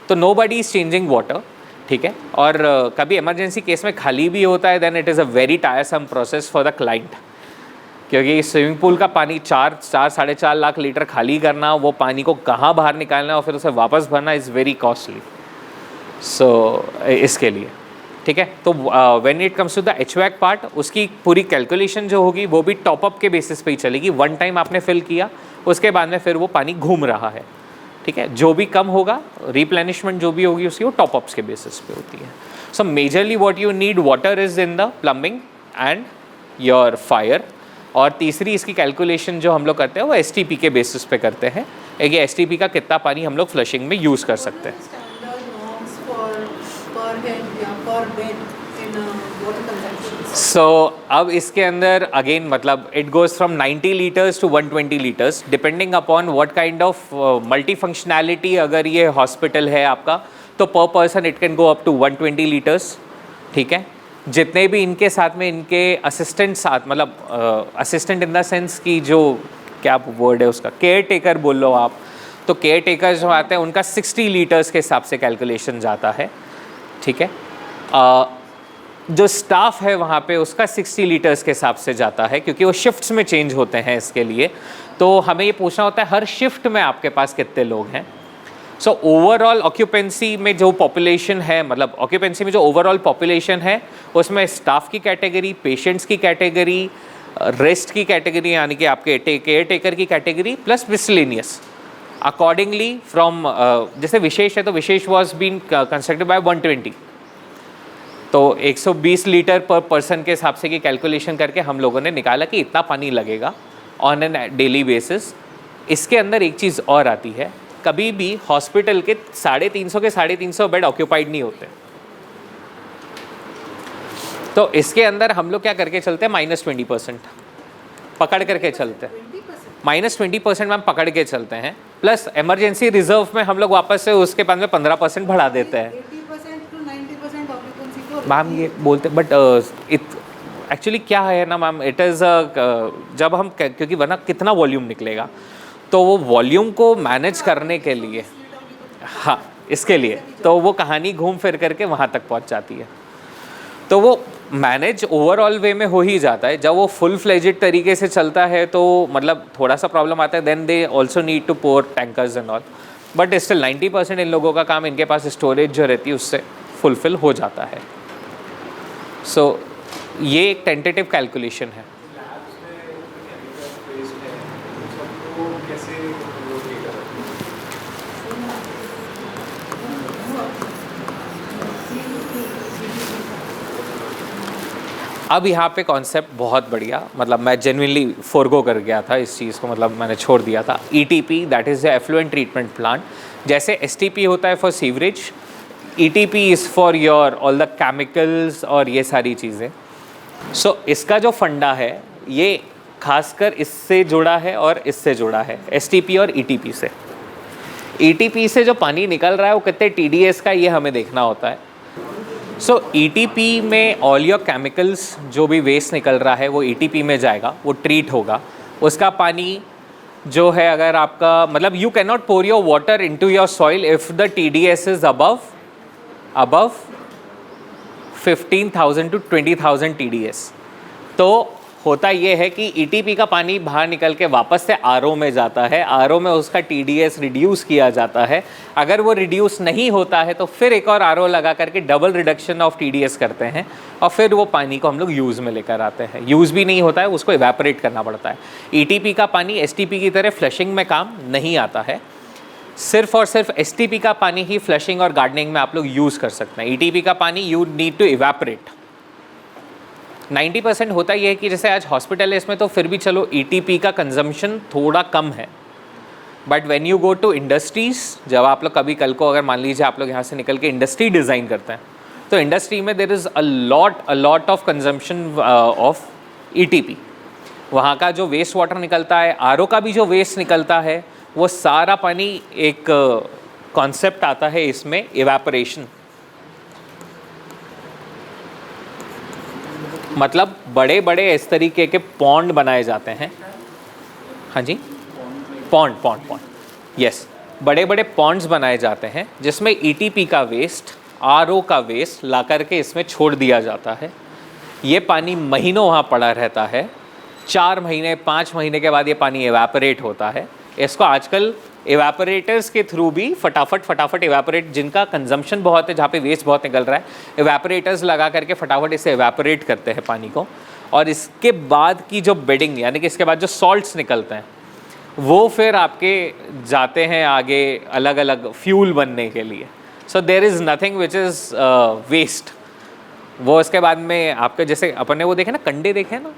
तो nobody is changing water, ठीक है। और कभी इमरजेंसी केस में खाली भी होता है, then it is a very tiresome process for the client, क्योंकि स्विमिंग पूल का पानी 4-4.5 लाख लीटर खाली करना, वो पानी को कहाँ बाहर निकालना और फिर उसे वापस भरना इज़ वेरी कॉस्टली। सो इसके लिए ठीक है। तो when it comes to the HVAC part, उसकी पूरी कैलकुलेशन जो होगी वो भी टॉपअप के बेसिस पे ही चलेगी। 1 टाइम आपने फिल किया, उसके बाद में फिर वो पानी घूम रहा है, ठीक है। जो भी कम होगा, रिप्लेनिशमेंट जो भी होगी उसकी, वो टॉपअप्स के बेसिस पे होती है। सो majorly what you need water is in the plumbing and your fire. और तीसरी इसकी कैलकुलेशन जो हम लोग करते हैं वो STP के बेसिस पे करते हैं, एक STP का कितना पानी हम लोग फ्लशिंग में यूज़ कर सकते हैं। Standard norms for per head या per bed in water consumption. सो अब इसके अंदर अगेन मतलब it goes from 90 litres to 120 litres depending upon what kind of multi functionality. अगर ये हॉस्पिटल है आपका तो पर person it can go up to 120 litres, ठीक है। जितने भी इनके साथ में इनके असिस्टेंट साथ मतलब असिस्टेंट इन द सेंस कि जो क्या वर्ड है उसका, केयर टेकर बोल लो आप, तो केयर टेकर जो आते हैं उनका 60 लीटर्स के हिसाब से कैलकुलेशन जाता है, ठीक है। जो स्टाफ है वहाँ पे उसका 60 लीटर्स के हिसाब से जाता है, क्योंकि वो शिफ्ट्स में चेंज होते हैं इसके लिए। तो हमें ये पूछना होता है हर शिफ्ट में आपके पास कितने लोग हैं। सो ओवरऑल ऑक्यूपेंसी में जो पॉपुलेशन है, मतलब ऑक्यूपेंसी में जो ओवरऑल पॉपुलेशन है उसमें स्टाफ की कैटेगरी, पेशेंट्स की कैटेगरी, रेस्ट की कैटेगरी यानी कि आपके केयर टेकर की category plus miscellaneous accordingly from जैसे विशेष है तो विशेष वॉज बीन कंस्ट्रक्टेड बाय 120, तो 120 लीटर पर पर्सन के हिसाब से की कैलकुलेशन करके हम लोगों ने निकाला कि इतना पानी लगेगा ऑन एन डेली बेसिस। इसके अंदर एक चीज़ और आती है, कभी भी हॉस्पिटल के 350 के 350 बेड ऑक्यूपाइड नहीं होते, तो इसके अंदर हम लोग क्या करके चलते हैं -20% पकड़ करके चलते हैं, -20% मैम पकड़ के चलते हैं, प्लस इमरजेंसी रिजर्व में हम लोग वापस से उसके बाद में 15% बढ़ा देते हैं 80% to 90% occupancy को मैम। ये बोलते बट एक्चुअली क्या है ना मैम, इट इज़ जब हम क्योंकि वरना कितना वॉल्यूम निकलेगा, तो वो वॉल्यूम को मैनेज करने के लिए, हाँ इसके लिए तो वो कहानी घूम फिर करके वहाँ तक पहुँच जाती है। तो वो मैनेज ओवरऑल वे में हो ही जाता है। जब वो फुल फ्लेजेड तरीके से चलता है तो मतलब थोड़ा सा प्रॉब्लम आता है, then they also need to pour tankers and all, but still 90% इन लोगों का काम इनके पास स्टोरेज जो रहती है उससे फुलफिल हो जाता है। सो ये एक टेंटेटिव कैलकुलेशन है। अब यहाँ पे कॉन्सेप्ट बहुत बढ़िया, मतलब मैं जेन्युइनली फोरगो कर गया था इस चीज़ को, मतलब मैंने छोड़ दिया था। ETP that is the effluent treatment plant, जैसे STP होता है for sewerage, ETP is for your all the chemicals और ये सारी चीज़ें। सो इसका जो फंडा है ये खासकर इससे जुड़ा है और इससे जुड़ा है, STP और ETP से। ETP से जो पानी निकल रहा है वो कितने TDS का ये हमें देखना होता है। सो ETP में ऑल योर केमिकल्स जो भी वेस्ट निकल रहा है वो ETP में जाएगा, वो ट्रीट होगा। उसका पानी जो है अगर आपका मतलब you can not pour your water into your soil if the TDS is above 15,000 to 20,000 TDS। तो होता ये है कि ETP का पानी बाहर निकल के वापस से RO में जाता है, RO में उसका TDS रिड्यूस किया जाता है। अगर वो रिड्यूस नहीं होता है तो फिर एक और RO लगा करके डबल रिडक्शन ऑफ TDS करते हैं और फिर वो पानी को हम लोग यूज़ में लेकर आते हैं। यूज़ भी नहीं होता है, उसको इवेपोरेट करना पड़ता है। ETP का पानी STP की तरह फ्लशिंग में काम नहीं आता है, सिर्फ और सिर्फ STP का पानी ही फ्लशिंग और गार्डनिंग में आप लोग यूज़ कर सकते हैं। ETP का पानी यू नीड टू इवेपोरेट। 90% होता ही है कि जैसे आज हॉस्पिटल है इसमें तो फिर भी चलो ETP का कंजम्पशन थोड़ा कम है, but when you go to industries, जब आप लोग कभी कल को अगर मान लीजिए आप लोग यहाँ से निकल के इंडस्ट्री डिज़ाइन करते हैं तो इंडस्ट्री में there is a lot of consumption of ETP। वहाँ का जो वेस्ट वाटर निकलता है, RO का भी जो वेस्ट निकलता है, वो सारा पानी एक कॉन्सेप्ट आता है इसमें इवेपोरेशन, मतलब बड़े बड़े इस तरीके के पॉन्ड बनाए जाते हैं। हाँ जी, पॉन्ड यस, बड़े बड़े पॉन्ड्स बनाए जाते हैं जिसमें ETP का वेस्ट, RO का वेस्ट ला करके इसमें छोड़ दिया जाता है। ये पानी महीनों वहाँ पड़ा रहता है, 4 महीने 5 महीने के बाद ये पानी एवेपोरेट होता है। इसको आजकल एवेपोरेटर्स के थ्रू भी फटाफट एवेपोरेट, जिनका कंजम्पशन बहुत है, जहाँ पे वेस्ट बहुत निकल रहा है, एवेपोरेटर्स लगा करके फटाफट इसे एवेपोरेट करते हैं पानी को। और इसके बाद की जो बेडिंग यानी कि इसके बाद जो सॉल्ट्स निकलते हैं वो फिर आपके जाते हैं आगे अलग अलग फ्यूल बनने के लिए। So there is nothing which is waste, वो उसके बाद में आपके जैसे अपन ने वो देखे ना कंडे देखे ना,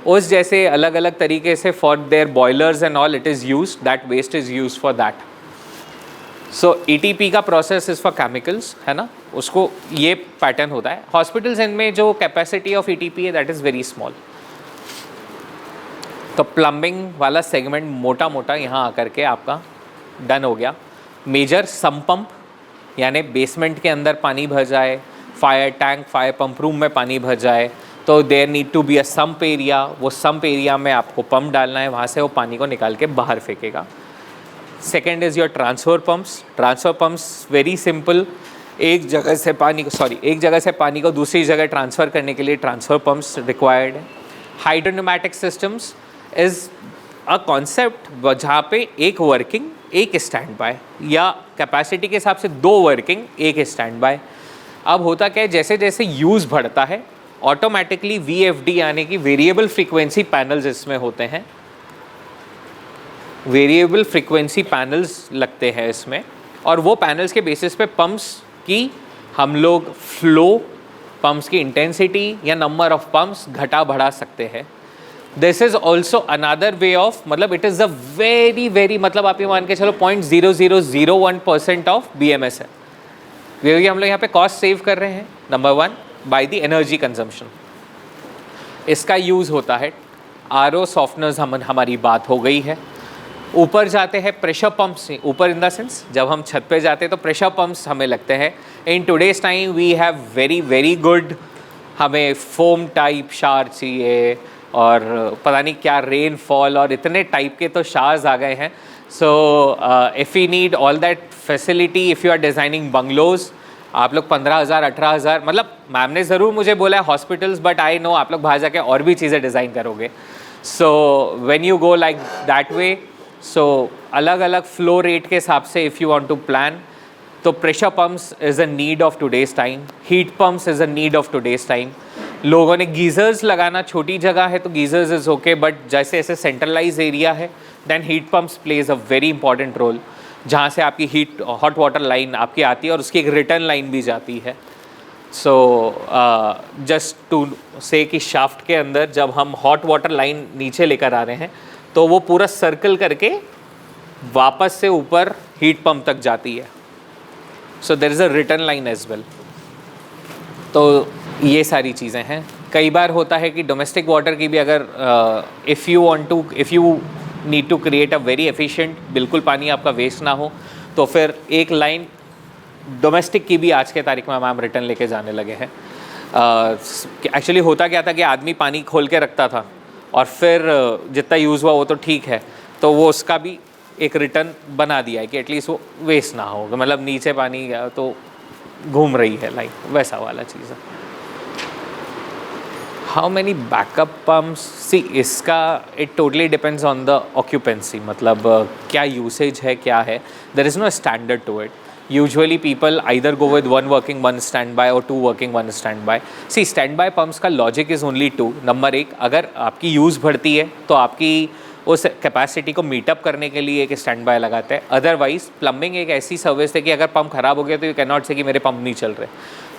उस जैसे अलग अलग तरीके से for their boilers and all it is use, that waste is use for that. So ETP का प्रोसेस इज़ फॉर केमिकल्स, है ना, उसको ये पैटर्न होता है. हॉस्पिटल्स इनमें जो कैपेसिटी ऑफ ETP है दैट इज़ वेरी स्मॉल. तो प्लम्बिंग वाला सेगमेंट मोटा मोटा यहाँ आकर के आपका डन हो गया. मेजर सम पंप यानी बेसमेंट के अंदर पानी भर जाए, fire tank fire pump room में पानी भर जाए, तो there need to be a sump area. वो सम्प एरिया में आपको पंप डालना है, वहाँ से वो पानी को निकाल के बाहर फेंकेगा. Second is your transfer pumps. Transfer pumps very simple, एक जगह से पानी को दूसरी जगह ट्रांसफ़र करने के लिए ट्रांसफ़र पम्प्स रिक्वायर्ड है. हाइड्रोन्यूमैटिक सिस्टम्स इज़ अ कॉन्सेप्ट जहाँ पे एक वर्किंग एक स्टैंड बाय, या कैपेसिटी के हिसाब से 2 वर्किंग एक स्टैंड बाय. अब होता क्या है, जैसे जैसे यूज़ बढ़ता है ऑटोमेटिकली VFD यानी कि वेरिएबल फ्रीक्वेंसी पैनल्स इसमें होते हैं. वेरिएबल फ्रीक्वेंसी पैनल्स लगते हैं इसमें, और वो पैनल्स के बेसिस पे पंप्स की हम लोग फ्लो, पंप्स की इंटेंसिटी या नंबर ऑफ पंप्स घटा बढ़ा सकते हैं. This is also another way of, मतलब इट इज़ अ वेरी मतलब आप ये मान के चलो 0.0001% ऑफ BMS है, क्योंकि हम लोग यहाँ पे कॉस्ट सेव कर रहे हैं. Number 1 by the energy consumption. इसका यूज़ होता है RO सॉफ्टनर्स, हमारी बात हो गई है. ऊपर जाते हैं प्रेशर पंप्स, ऊपर इन द सेंस जब हम छत पे जाते हैं तो प्रेशर पंप्स हमें लगते हैं. In today's time we have very good, हमें फोम टाइप शार चाहिए और पता नहीं क्या रेनफॉल और इतने टाइप के तो शार्स आ गए हैं. So if you need all that facility, if you are designing bungalows, आप लोग 15,000 18,000, मतलब मैम ने ज़रूर मुझे बोला है हॉस्पिटल्स, बट आई नो आप लोग बाहर जाके और भी चीज़ें डिज़ाइन करोगे. So when you go like that way, so अलग अलग फ्लो रेट के हिसाब से if you want to plan, तो pressure pumps is a need of today's time. Heat pumps is a need of today's time. लोगों ने geysers लगाना, छोटी जगह है तो गीज़र्स इज़ ओके, बट जैसे ऐसे सेंट्रलाइज एरिया है then heat pumps plays a very important role, जहाँ से आपकी हॉट वाटर लाइन आपकी आती है और उसकी एक रिटर्न लाइन भी जाती है. सो जस्ट टू से कि शाफ्ट के अंदर जब हम हॉट वाटर लाइन नीचे लेकर आ रहे हैं तो वो पूरा सर्कल करके वापस से ऊपर हीट पंप तक जाती है. So there is a return line as well. तो ये सारी चीज़ें हैं. कई बार होता है कि डोमेस्टिक वाटर की भी अगर if you need to create a very efficient, बिल्कुल पानी आपका वेस्ट ना हो, तो फिर एक लाइन डोमेस्टिक की भी आज के तारीख में हम रिटर्न लेके जाने लगे हैं. एक्चुअली होता क्या था कि आदमी पानी खोल के रखता था और फिर जितना यूज़ हुआ वो तो ठीक है, तो वो उसका भी एक रिटर्न बना दिया है कि एटलीस्ट वो वेस्ट ना हो, मतलब नीचे पानी गया तो घूम रही है लाइन, वैसा वाला चीज़ है. How many backup pumps, see इसका it totally depends on the occupancy, मतलब क्या यूसेज है क्या है. There is no standard to it. Usually people either go with 1 working 1 standby or 2 working 1 standby. See, standby pumps का logic is only 2. Number 1, अगर आपकी use बढ़ती है तो आपकी उस कैपेसिटी को मीटअप करने के लिए एक स्टैंड बाय लगाते हैं. अदरवाइज प्लम्बिंग एक ऐसी सर्विस है कि अगर पंप ख़राब हो गया तो यू कैन नॉट से कि मेरे पंप नहीं चल रहे,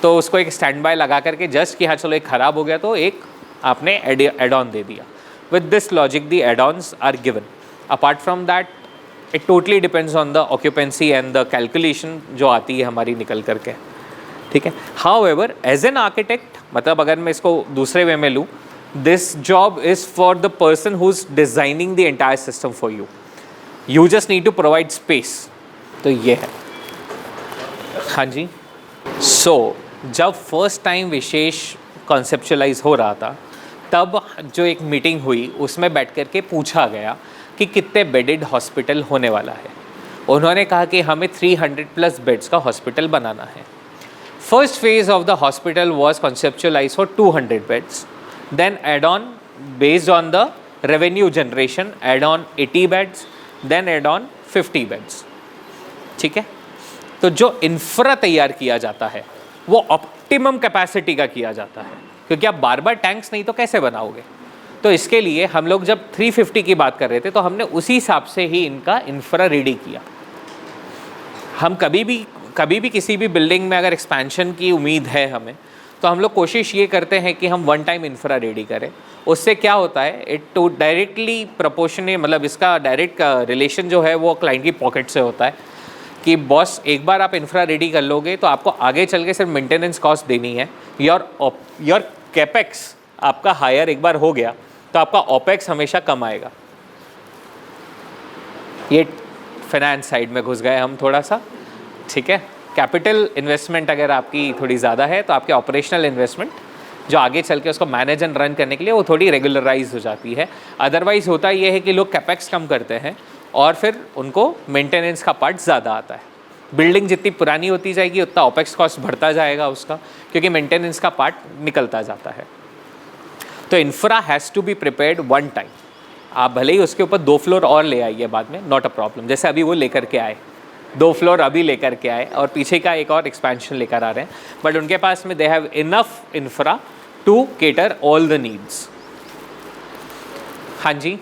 तो उसको एक स्टैंड बाय लगा करके जस्ट कि हाँ चलो एक ख़राब हो गया तो एक आपने एड ऑन दे दिया. With this logic the add ons are given. Apart from that it totally depends on the occupancy and the calculation जो आती है हमारी निकल करके. ठीक है. हाउएवर एज एन आर्किटेक्ट, मतलब अगर मैं इसको दूसरे वे में लूँ, this job is for the person who is designing the entire system for you. You just need to provide space. तो ये है. हाँ जी. सो जब फर्स्ट टाइम विशेष कॉन्सेप्चुअलाइज हो रहा था तब जो एक मीटिंग हुई उसमें बैठ कर के पूछा गया कि कितने बेडेड हॉस्पिटल होने वाला है. उन्होंने कहा कि हमें 300+ बेड्स का हॉस्पिटल बनाना है. First phase of the hospital was conceptualise for 200 beds. Then add on based on the revenue generation, add on 80 beds, then add on 50 beds. ठीक है. तो जो इंफ्रा तैयार किया जाता है वो ऑप्टिमम कैपेसिटी का किया जाता है, क्योंकि आप बार बार टैंक्स नहीं तो कैसे बनाओगे. तो इसके लिए हम लोग जब 350 की बात कर रहे थे तो हमने उसी हिसाब से ही इनका इंफ्रा रेडी किया. हम कभी भी किसी भी बिल्डिंग में अगर एक्सपेंशन की उम्मीद है हमें, तो हम लोग कोशिश ये करते हैं कि हम वन टाइम इंफ्रा रेडी करें। उससे क्या होता है, इट टू डायरेक्टली प्रोपोर्शनेट, मतलब इसका डायरेक्ट रिलेशन जो है वो क्लाइंट की पॉकेट से होता है कि बॉस एक बार आप इंफ्रा रेडी कर लोगे तो आपको आगे चल के सिर्फ मेंटेनेंस कॉस्ट देनी है। योर कैपेक्स आपका हायर एक बार हो गया तो आपका ओपेक्स हमेशा कम आएगा। ये फाइनेंस साइड में घुस गए हम थोड़ा सा, ठीक है। कैपिटल इन्वेस्टमेंट अगर आपकी थोड़ी ज़्यादा है तो आपके ऑपरेशनल इन्वेस्टमेंट जो आगे चल के उसको मैनेज एंड रन करने के लिए वो थोड़ी रेगुलराइज हो जाती है। अदरवाइज होता ये है कि लोग कैपेक्स कम करते हैं और फिर उनको मेंटेनेंस का पार्ट ज़्यादा आता है। बिल्डिंग जितनी पुरानी होती जाएगी उतना ओपेक्स कॉस्ट बढ़ता जाएगा उसका, क्योंकि मेंटेनेंस का पार्ट निकलता जाता है। तो infra has to be prepared one time. आप भले ही उसके ऊपर 2 फ्लोर और ले आइए बाद में, नॉट अ प्रॉब्लम। जैसे अभी वो लेकर के आए 2 फ्लोर अभी लेकर के आए और पीछे का एक और एक्सपेंशन लेकर आ रहे हैं, बट उनके पास में they have enough infra to cater all the needs. हाँ जी,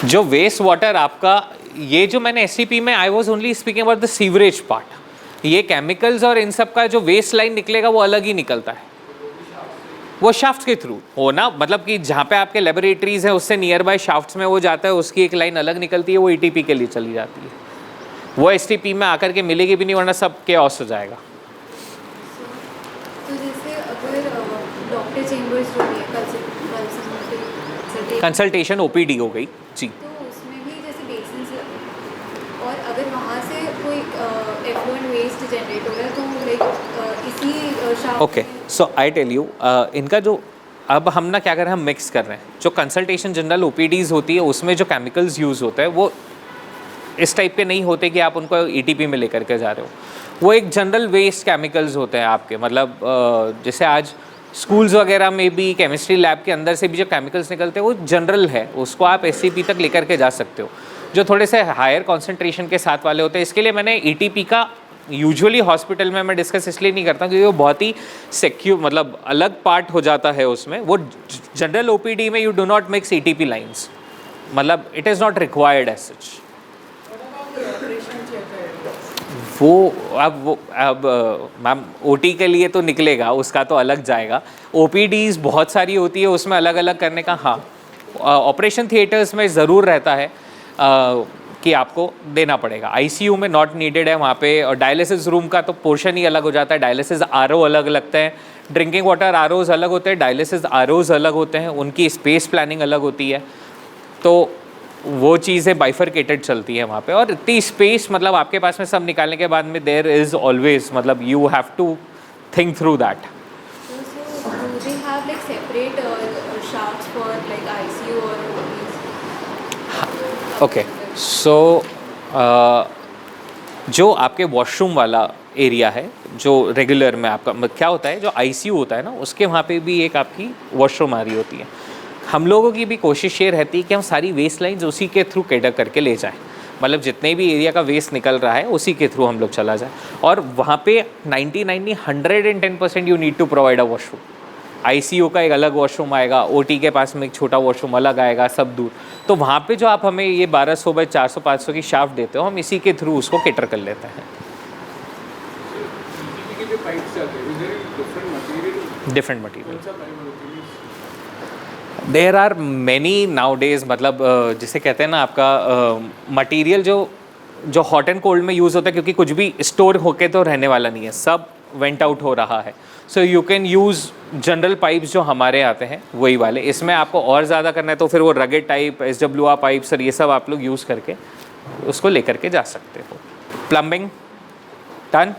जो वेस्ट वाटर आपका, ये जो मैंने एससीपी में I was only speaking about the sewerage part. ये केमिकल्स और इन सब का जो वेस्ट लाइन निकलेगा वो अलग ही निकलता है, वो शाफ्ट के थ्रू हो ना, मतलब कि जहाँ पे आपके लेबोरेटरीज है उससे नियर बाय शाफ्ट्स में वो जाता है, उसकी एक लाइन अलग निकलती है, वो ईटीपी के लिए चली जाती है। वो एसटीपी में आकर के मिलेगी भी नहीं, वरना सब केओस हो जाएगा। तो जैसे अगर डॉक्टर चेंबर्स जो भी है कंसल्टेशन ओपीडी हो गई जी, तो उसमें भी जैसे बेसिन्स लगे और अगर वहाँ से कोई एफ्लुएंट वेस्ट जनरेट हो रहा है तो लाइक इसी shaft. Okay, so I tell you, इनका जो अब हम ना क्या कर रहे हैं, हम मिक्स कर रहे हैं। जो कंसल्टेशन जनरल ओपीडीज़ होती है उसमें जो केमिकल्स यूज़ होते हैं वो इस टाइप के नहीं होते कि आप उनको ईटीपी में लेकर के जा रहे हो। वो एक जनरल वेस्ट केमिकल्स होते हैं आपके, मतलब जैसे आज स्कूल्स वगैरह में भी केमिस्ट्री लैब के अंदर से भी जो केमिकल्स निकलते हैं वो जनरल है, उसको आप एससीपी तक लेकर के जा सकते हो। जो थोड़े से हायर कॉन्सेंट्रेशन के साथ वाले होते हैं, इसके लिए मैंने ईटीपी का यूजुअली हॉस्पिटल में मैं डिस्कस इसलिए नहीं करता क्योंकि वो बहुत ही सिक्योर, मतलब अलग पार्ट हो जाता है उसमें। वो जनरल ओपीडी में you do not mix ETP lines, मतलब it is not required as such. वो अब मैम ओटी के लिए तो निकलेगा, उसका तो अलग जाएगा। ओपीडीज़ बहुत सारी होती है, उसमें अलग अलग करने का, हाँ ऑपरेशन थिएटर्स में ज़रूर रहता है कि आपको देना पड़ेगा। आईसीयू में नॉट नीडेड है वहाँ पे, और डायलिसिस रूम का तो पोर्शन ही अलग हो जाता है। डायलिसिस आरओ अलग लगते हैं, ड्रिंकिंग वाटर आरओज अलग होते हैं, डायलिसिस आरओज अलग होते हैं, उनकी स्पेस प्लानिंग अलग होती है। तो वो चीज़ें बाइफरकेटेड चलती है वहाँ पे। और इतनी स्पेस, मतलब आपके पास में सब निकालने के बाद में देयर इज़ ऑलवेज, मतलब you have to think through that. they have like separate shafts for like ICU or OPs? Okay, so जो आपके वॉशरूम वाला एरिया है, जो रेगुलर में आपका क्या होता है, जो आईसीयू होता है ना, उसके वहाँ पे भी एक आपकी वॉशरूम आ रही होती है। हम लोगों की भी कोशिश ये रहती है कि हम सारी वेस्ट लाइन्स उसी के थ्रू कैटर करके ले जाएं, मतलब जितने भी एरिया का वेस्ट निकल रहा है उसी के थ्रू हम लोग चला जाए। और वहाँ पे 110% you need to provide a washroom. ICU का एक अलग वॉशरूम आएगा, ओटी के पास में एक छोटा वॉशरूम अलग आएगा, सब दूर। तो वहाँ पे जो आप हमें ये 1200 बाई 400 500 की शाफ्ट देते हो, हम इसी के थ्रू उसको कैटर कर लेते हैं। Different material there are many nowadays, मतलब जिसे कहते हैं ना आपका मटीरियल जो हॉट एंड कोल्ड में यूज़ होता है, क्योंकि कुछ भी स्टोर होके तो रहने वाला नहीं है, सब वेंट आउट हो रहा है। So you can use general pipes जो हमारे आते हैं वही वाले। इसमें आपको और ज़्यादा करना है तो फिर वो रगेड टाइप, SWR पाइप्स और ये सब आप लोग यूज़ करके उसको लेकर के जा सकते हो। Plumbing done.